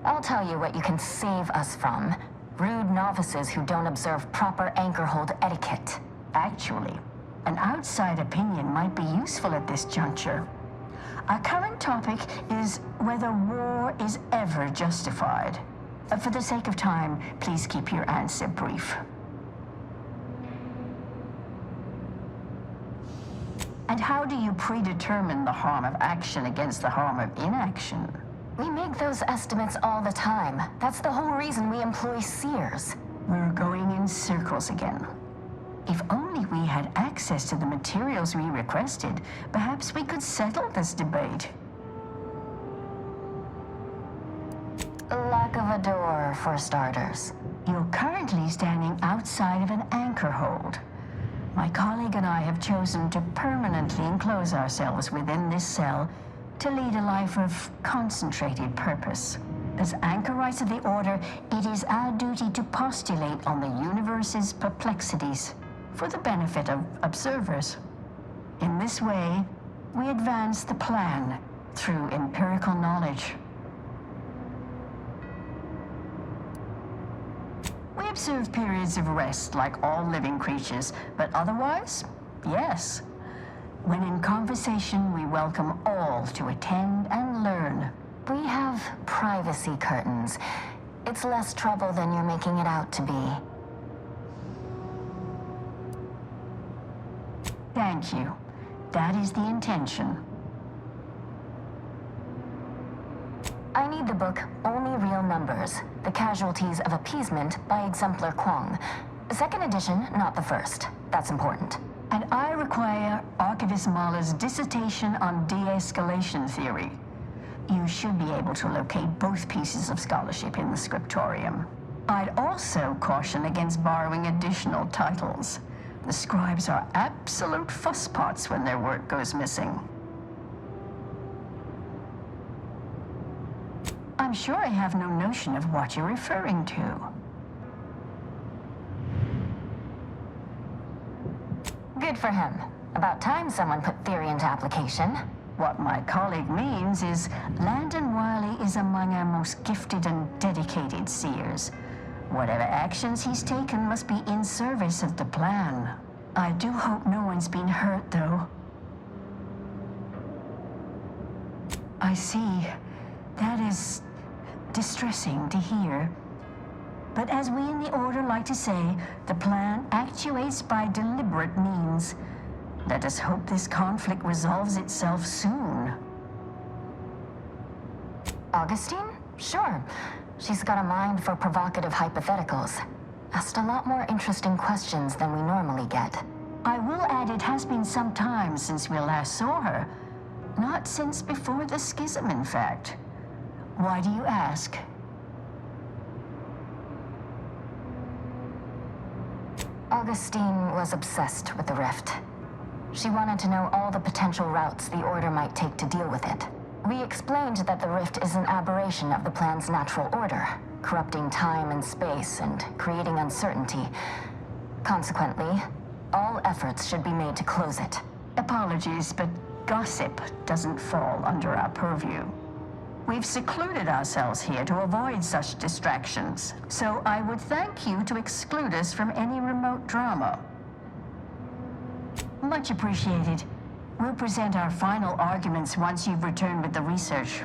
I'll tell you what you can save us from. Rude novices who don't observe proper anchor hold etiquette. Actually, an outside opinion might be useful at this juncture. Our current topic is whether war is ever justified. For the sake of time, please keep your answer brief. And how do you predetermine the harm of action against the harm of inaction? We make those estimates all the time. That's the whole reason we employ seers. We're going in circles again. If only we had access to the materials we requested, perhaps we could settle this debate. Lack of a door, for starters. You're currently standing outside of an anchor hold. My colleague and I have chosen to permanently enclose ourselves within this cell to lead a life of concentrated purpose. As anchorites of the Order, it is our duty to postulate on the universe's perplexities for the benefit of observers. In this way, we advance the plan through empirical knowledge. We observe periods of rest like all living creatures, but otherwise, yes. When in conversation, we welcome all to attend and learn. We have privacy curtains. It's less trouble than you're making it out to be. Thank you. That is the intention. I need the book Only Real Numbers, The Casualties of Appeasement by Exemplar Kwong. Second edition, not the first. That's important. And I require Archivist Mahler's dissertation on de-escalation theory. You should be able to locate both pieces of scholarship in the scriptorium. I'd also caution against borrowing additional titles. The scribes are absolute fusspots when their work goes missing. I'm sure I have no notion of what you're referring to. Good for him. About time someone put theory into application. What my colleague means is Landon Wiley is among our most gifted and dedicated seers. Whatever actions he's taken must be in service of the plan. I do hope no one's been hurt, though. I see. That is distressing to hear. But as we in the Order like to say, the plan actuates by deliberate means. Let us hope this conflict resolves itself soon. Augustine? Sure. She's got a mind for provocative hypotheticals. Asked a lot more interesting questions than we normally get. I will add it has been some time since we last saw her. Not since before the schism, in fact. Why do you ask? Augustine was obsessed with the rift. She wanted to know all the potential routes the Order might take to deal with it. We explained that the rift is an aberration of the plan's natural order, corrupting time and space and creating uncertainty. Consequently, all efforts should be made to close it. Apologies, but gossip doesn't fall under our purview. We've secluded ourselves here to avoid such distractions, so I would thank you to exclude us from any remote drama. Much appreciated. We'll present our final arguments once you've returned with the research.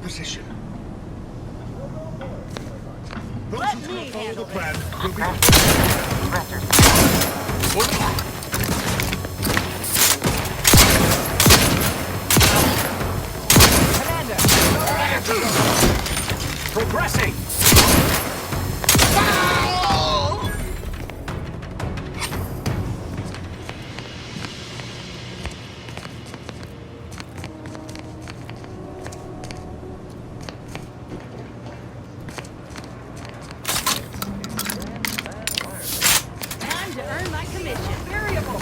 Position. Let me handle the plan will be... Progressing! Time to earn my commission. Variable.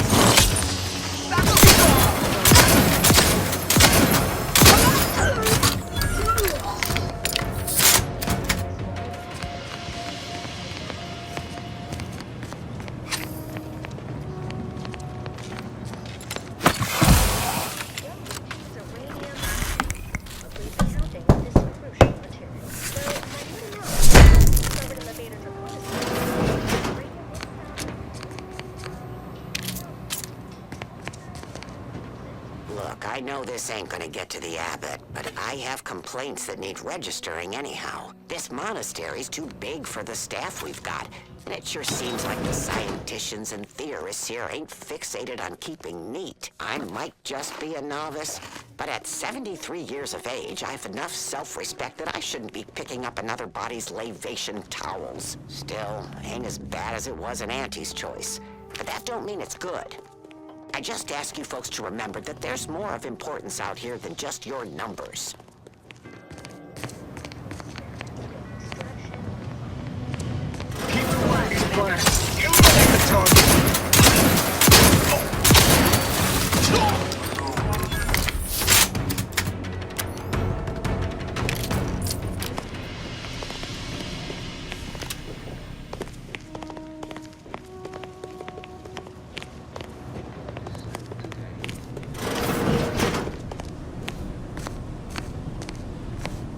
Look, I know this ain't gonna get to the Abbot, but I have complaints that need registering anyhow. This monastery's too big for the staff we've got, and it sure seems like the scienticians and theorists here ain't fixated on keeping neat. I might just be a novice, but at 73 years of age, I've enough self-respect that I shouldn't be picking up another body's lavation towels. Still, ain't as bad as it was in Auntie's choice, but that don't mean it's good. I just ask you folks to remember that there's more of importance out here than just your numbers. Keep the wagon, Connor. You take the target.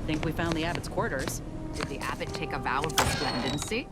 Think we found the Abbot's quarters. Did the Abbot take a vow of resplendency?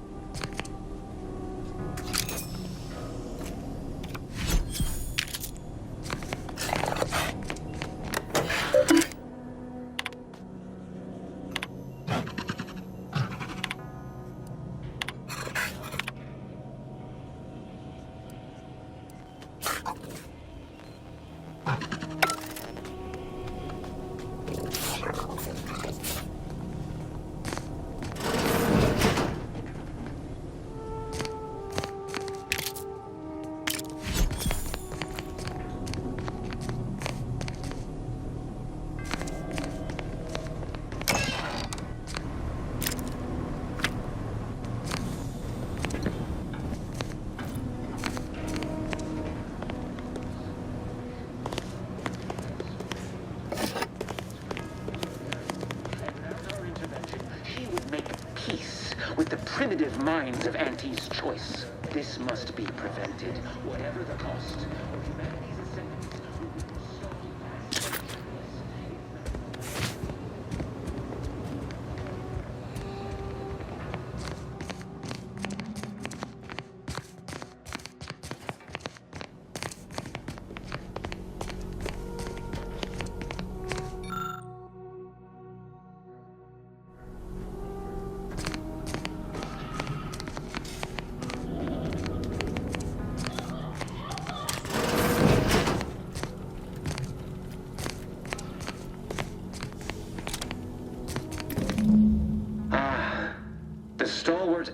With the primitive minds of Auntie's choice. This must be prevented, whatever the cost. Humanity's ascendant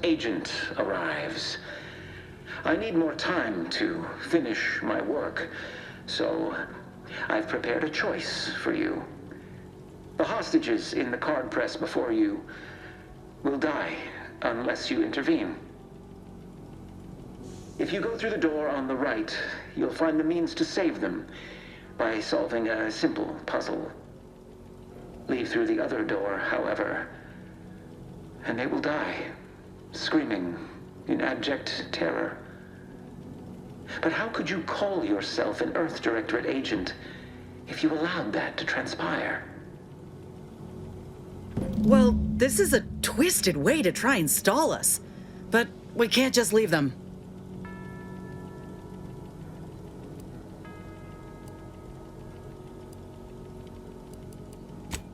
agent arrives. I need more time to finish my work, so I've prepared a choice for you. The hostages in the card press before you will die unless you intervene. If you go through the door on the right, you'll find the means to save them by solving a simple puzzle. Leave through the other door, however, and they will die, screaming in abject terror. But how could you call yourself an Earth Directorate agent if you allowed that to transpire? Well, this is a twisted way to try and stall us. But we can't just leave them.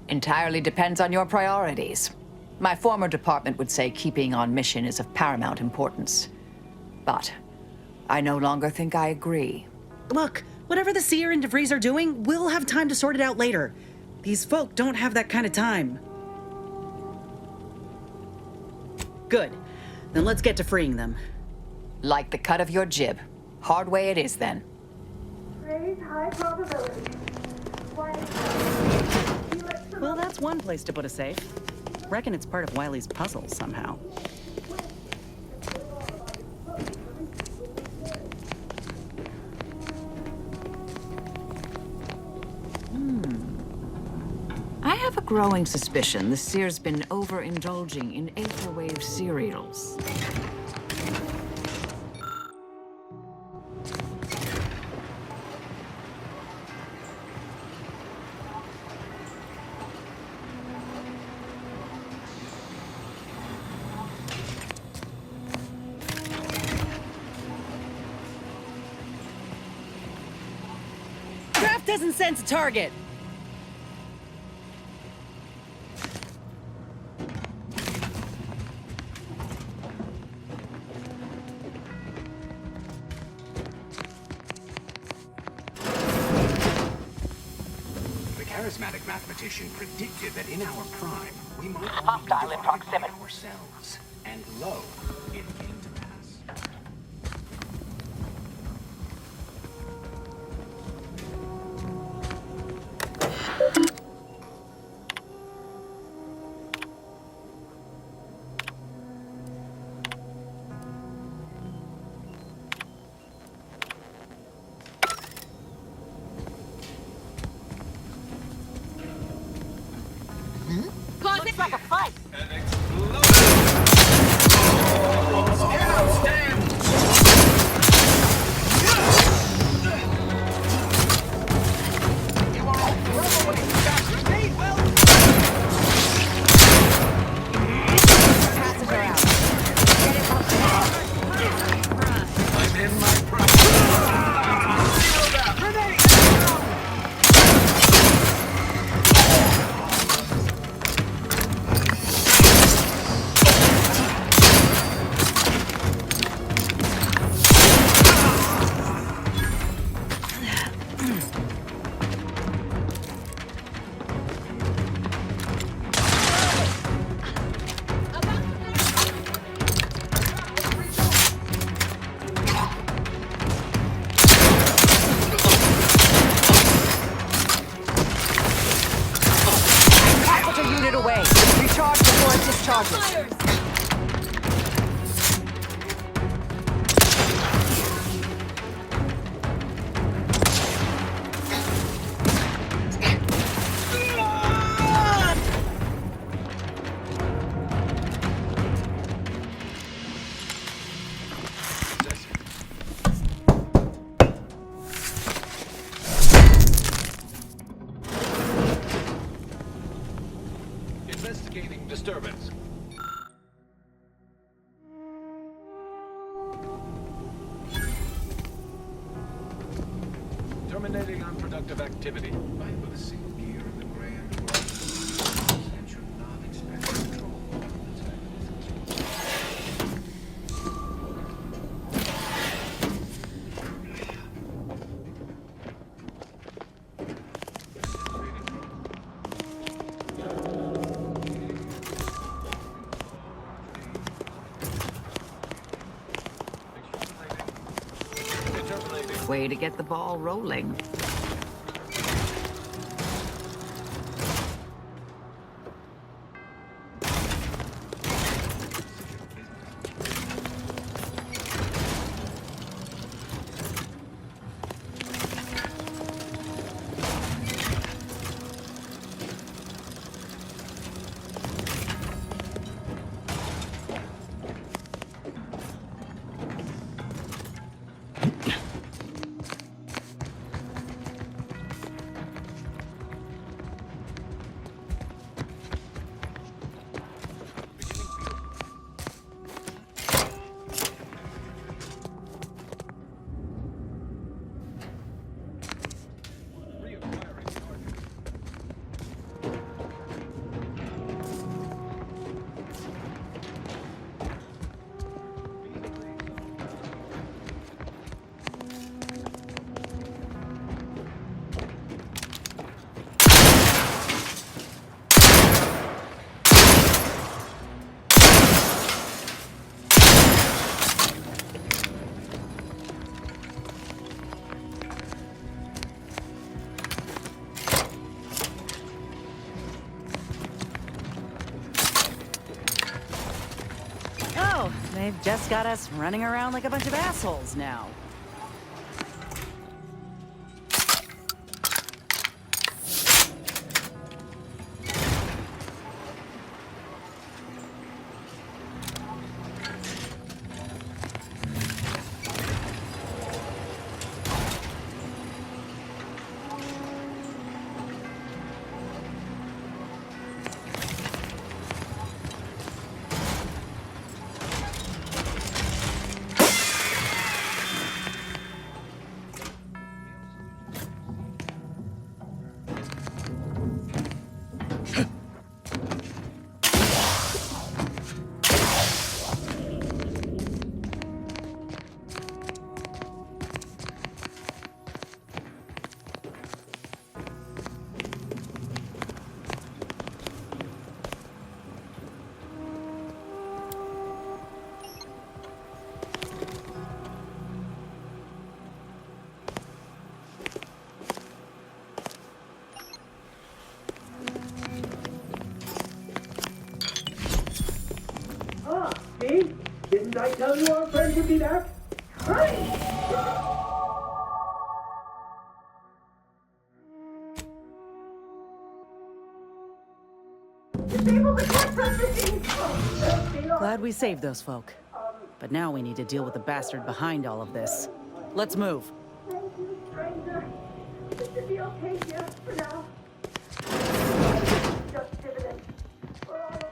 Entirely depends on your priorities. My former department would say keeping on mission is of paramount importance. But I no longer think I agree. Look, whatever the Seer and DeVries are doing, we'll have time to sort it out later. These folk don't have that kind of time. Good. Then let's get to freeing them. Like the cut of your jib. Hard way it is, then. Raise high probability. Well, that's one place to put a safe. Reckon it's part of Wiley's puzzle somehow. I have a growing suspicion the Seer's been overindulging in Aetherwave cereals. Draft doesn't sense a target! Charismatic mathematician predicted that in our prime, we might Hostile in proximity. Ourselves. And lo, it came to pass. Looks like a fight. Investigating disturbance. Terminating unproductive activity. Life with a single gear in the grand world and should not expect control over the Way to get the ball rolling. They've just got us running around like a bunch of assholes now. See? Didn't I tell you our friend would be back? Hurry! Disable the cartridge machine! Glad we saved those folk. But now we need to deal with the bastard behind all of this. Let's move. Thank you, stranger. This should be okay here for now. Just dividends. For all of us.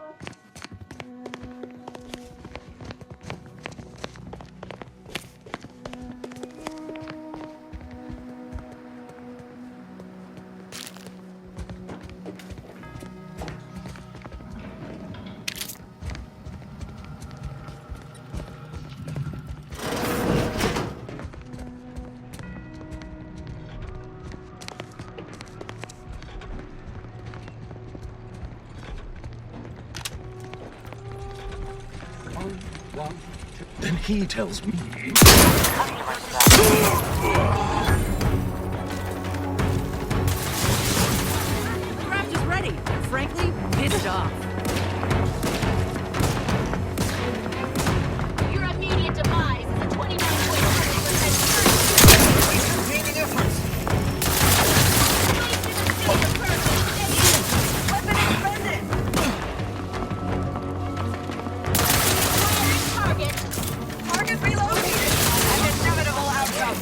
Then he tells me. The craft is ready. Frankly, pissed off. Your immediate demise is a 29.1% Maintaining efforts. Weapon expended. Target relocated. An inevitable outcome.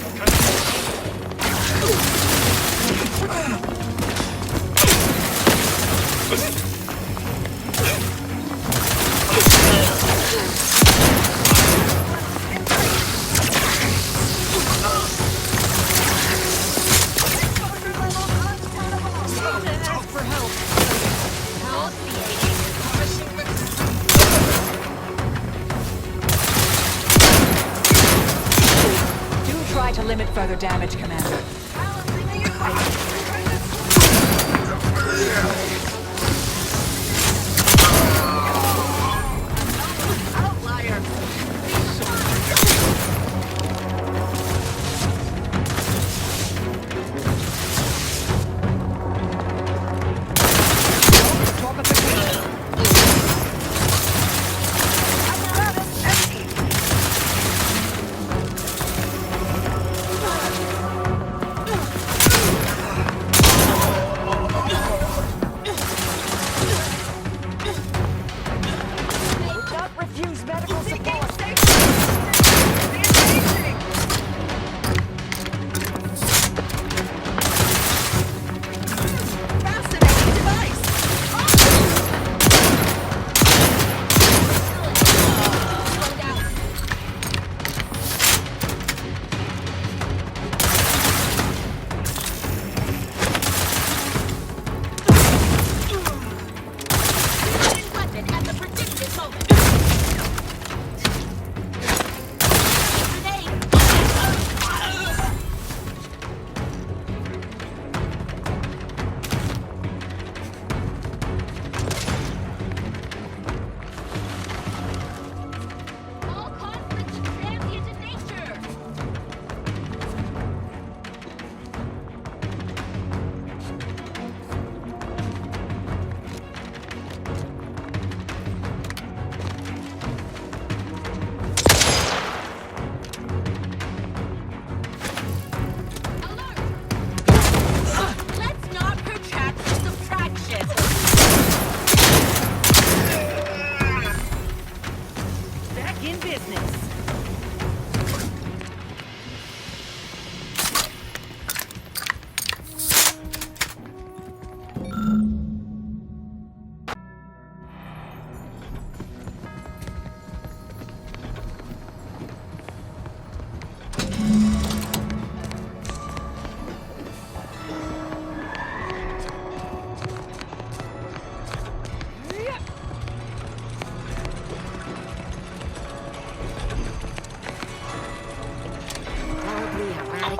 Try to limit further damage, Commander. Outlier.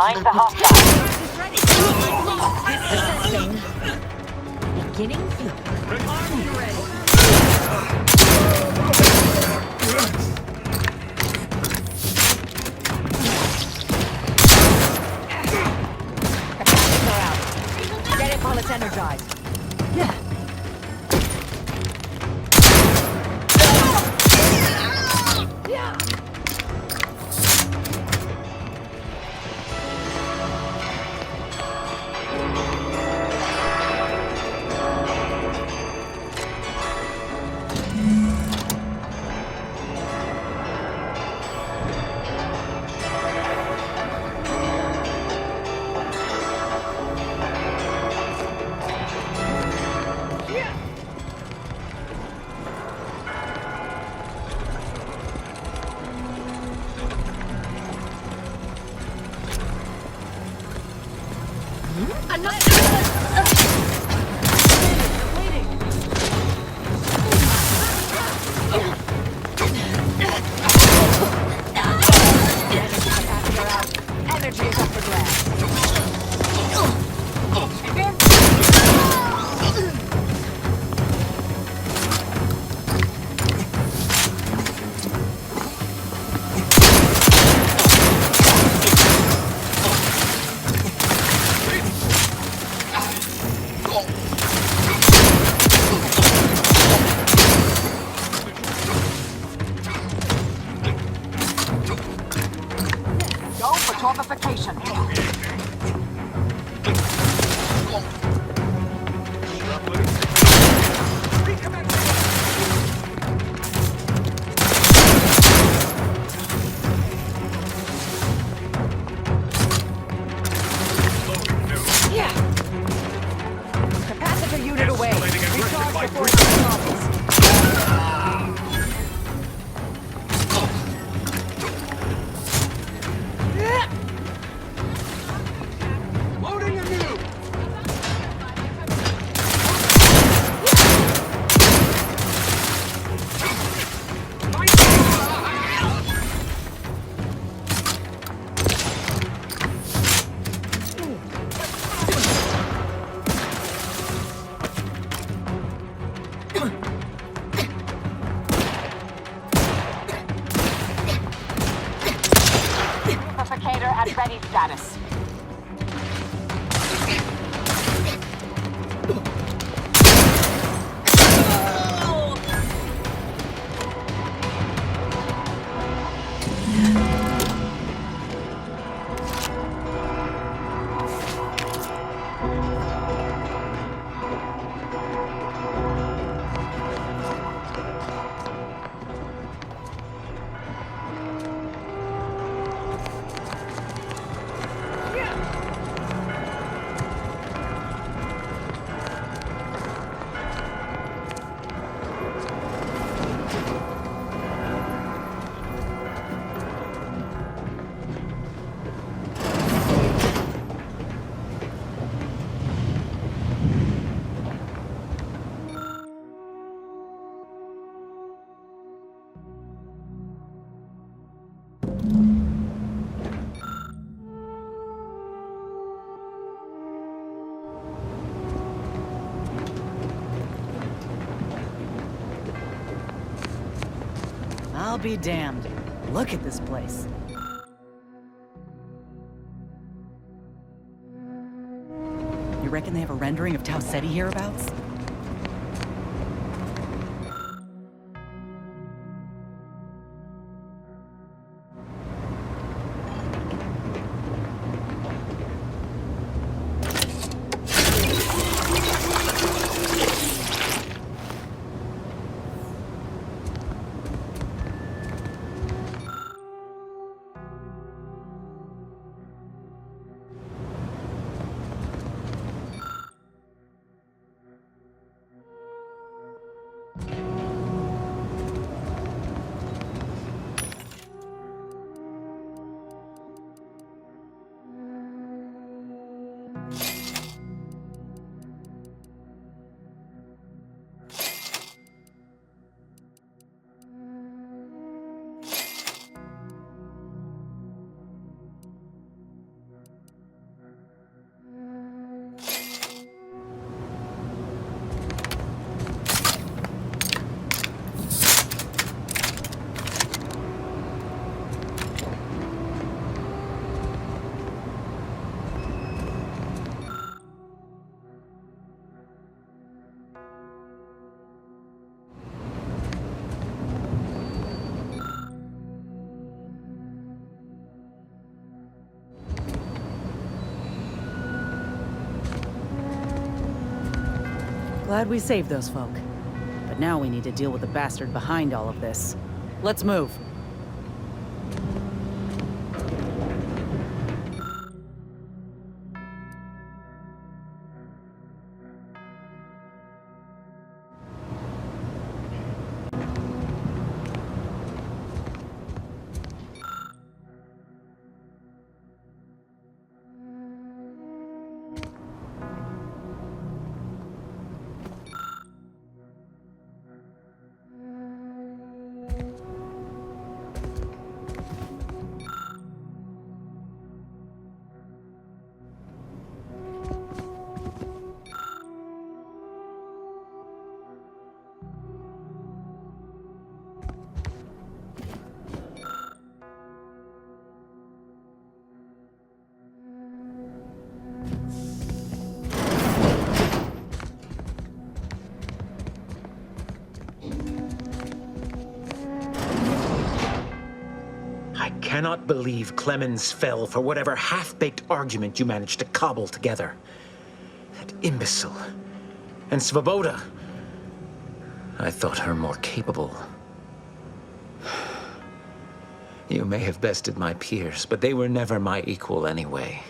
Find the hostile. Beginning field. Arms ready. Capacitor out. Get it while it's energized. Yeah. Energy is up for grabs. Go for torpification. Yeah. Capacitor unit away. Recharge before it explodes. Loading anew! Amplificator at ready status. I'll be damned. Look at this place. You reckon they have a rendering of Tau Ceti hereabouts? Glad we saved those folk. But now we need to deal with the bastard behind all of this. Let's move. I cannot believe Clemens fell for whatever half-baked argument you managed to cobble together. That imbecile. And Svoboda. I thought her more capable. You may have bested my peers, but they were never my equal anyway.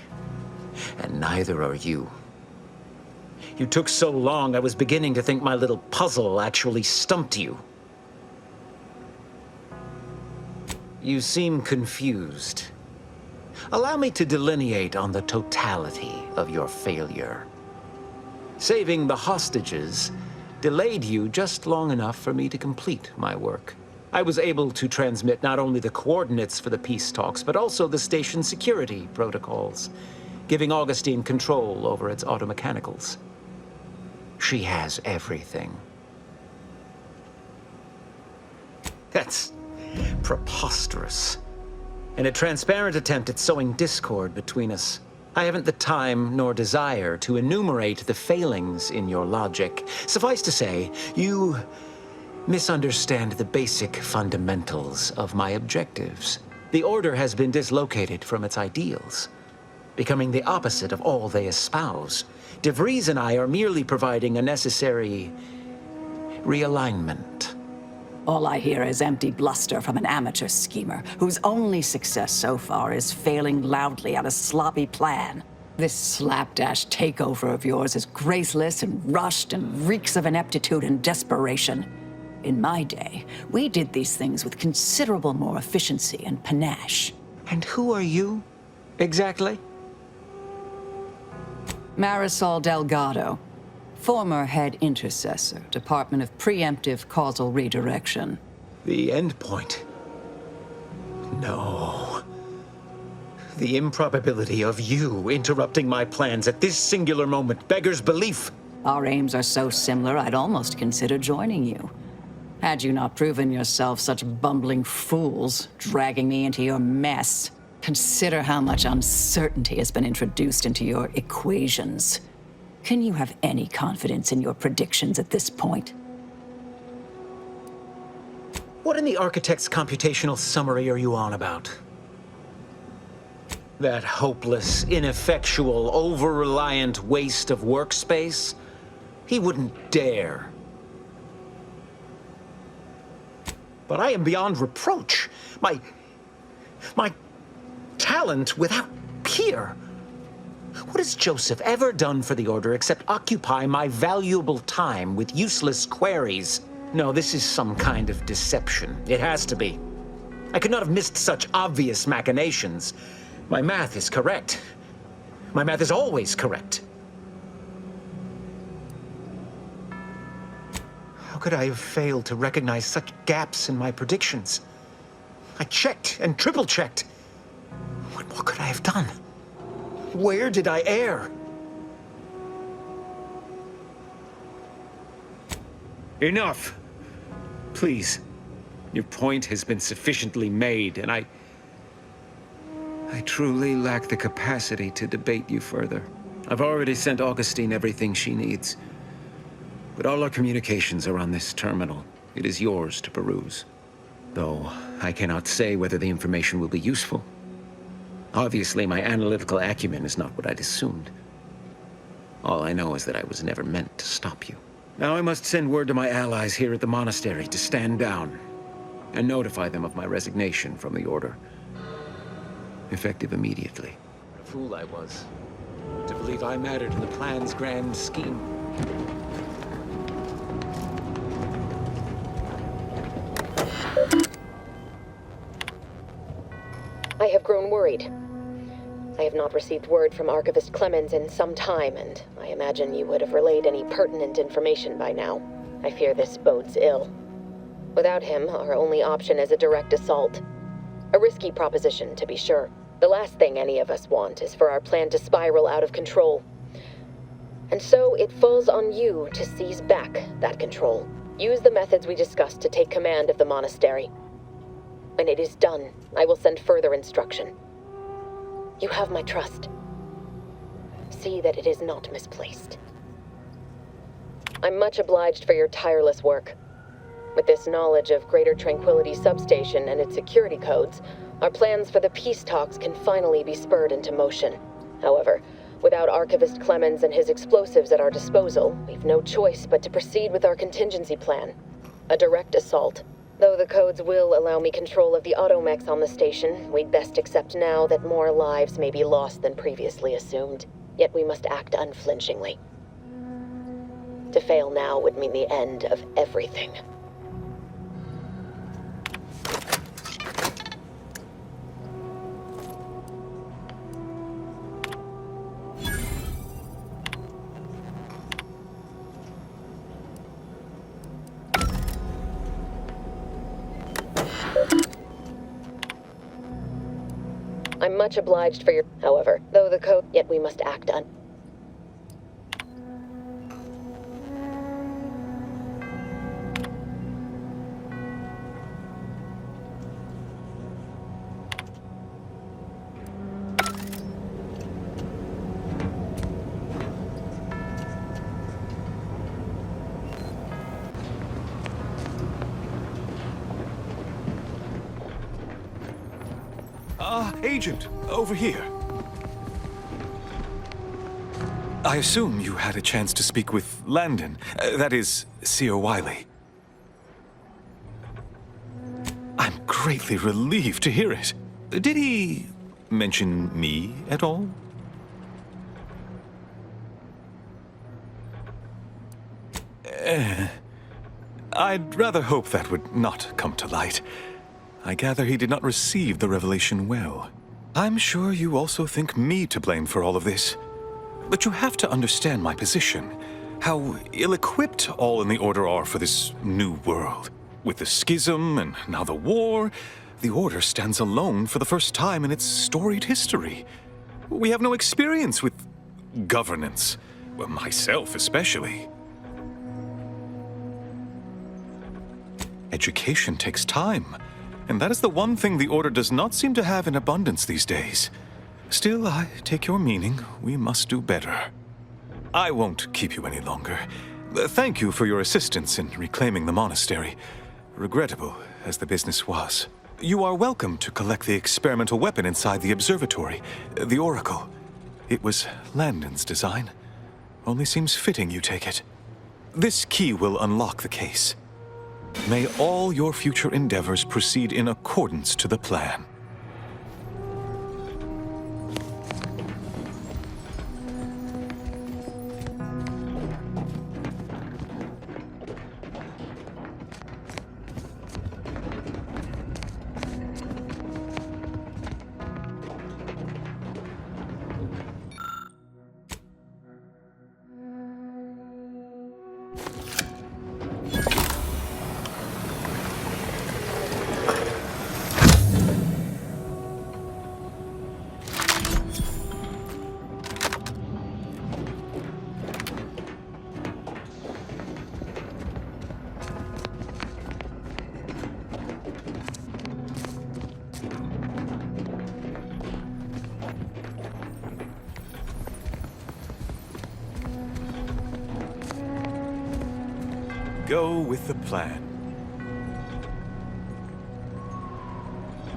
And neither are you. You took so long, I was beginning to think my little puzzle actually stumped you. You seem confused. Allow me to delineate on the totality of your failure. Saving the hostages delayed you just long enough for me to complete my work. I was able to transmit not only the coordinates for the peace talks, but also the station security protocols, giving Augustine control over its automechanicals. She has everything. That's preposterous. In a transparent attempt at sowing discord between us, I haven't the time nor desire to enumerate the failings in your logic. Suffice to say, you misunderstand the basic fundamentals of my objectives. The Order has been dislocated from its ideals, becoming the opposite of all they espouse. De Vries and I are merely providing a necessary realignment. All I hear is empty bluster from an amateur schemer whose only success so far is failing loudly at a sloppy plan. This slapdash takeover of yours is graceless and rushed and reeks of ineptitude and desperation. In my day, we did these things with considerable more efficiency and panache. And who are you, exactly? Marisol Delgado, former head intercessor, Department of Preemptive Causal Redirection. The endpoint? No. The improbability of you interrupting my plans at this singular moment beggars belief. Our aims are so similar, I'd almost consider joining you. Had you not proven yourself such bumbling fools, dragging me into your mess. Consider how much uncertainty has been introduced into your equations. Can you have any confidence in your predictions at this point? What in the Architect's computational summary are you on about? That hopeless, ineffectual, over-reliant waste of workspace? He wouldn't dare. But I am beyond reproach. My talent without peer. What has Joseph ever done for the Order except occupy my valuable time with useless queries? No, this is some kind of deception. It has to be. I could not have missed such obvious machinations. My math is correct. My math is always correct. How could I have failed to recognize such gaps in my predictions? I checked and triple-checked. What could I have done? Where did I err? Enough! Please. Your point has been sufficiently made, and I truly lack the capacity to debate you further. I've already sent Augustine everything she needs. But all our communications are on this terminal. It is yours to peruse. Though I cannot say whether the information will be useful. Obviously, my analytical acumen is not what I'd assumed. All I know is that I was never meant to stop you. Now I must send word to my allies here at the monastery to stand down and notify them of my resignation from the Order. Effective immediately. What a fool I was to believe I mattered in the plan's grand scheme. I have grown worried. I have not received word from Archivist Clemens in some time, and I imagine you would have relayed any pertinent information by now. I fear this bodes ill. Without him, our only option is a direct assault. A risky proposition, to be sure. The last thing any of us want is for our plan to spiral out of control. And so it falls on you to seize back that control. Use the methods we discussed to take command of the monastery. When it is done, I will send further instruction. You have my trust. See that it is not misplaced. I'm much obliged for your tireless work. With this knowledge of Greater Tranquility Substation and its security codes, our plans for the peace talks can finally be spurred into motion. However, without Archivist Clemens and his explosives at our disposal, we've no choice but to proceed with our contingency plan. A direct assault. Though the codes will allow me control of the automechs on the station, we'd best accept now that more lives may be lost than previously assumed. Yet we must act unflinchingly. To fail now would mean the end of everything. I'm much obliged for your... However, though the code... Yet we must act on... Agent, over here. I assume you had a chance to speak with Landon, that is, Seer Wiley. I'm greatly relieved to hear it. Did he mention me at all? I'd rather hope that would not come to light. I gather he did not receive the revelation well. I'm sure you also think me to blame for all of this. But you have to understand my position. How ill-equipped all in the Order are for this new world. With the schism and now the war, the Order stands alone for the first time in its storied history. We have no experience with governance. Well, myself especially. Education takes time. And that is the one thing the Order does not seem to have in abundance these days. Still, I take your meaning. We must do better. I won't keep you any longer. Thank you for your assistance in reclaiming the monastery. Regrettable as the business was. You are welcome to collect the experimental weapon inside the observatory, the Oracle. It was Landon's design. Only seems fitting you take it. This key will unlock the case. May all your future endeavors proceed in accordance to the plan. Go with the plan.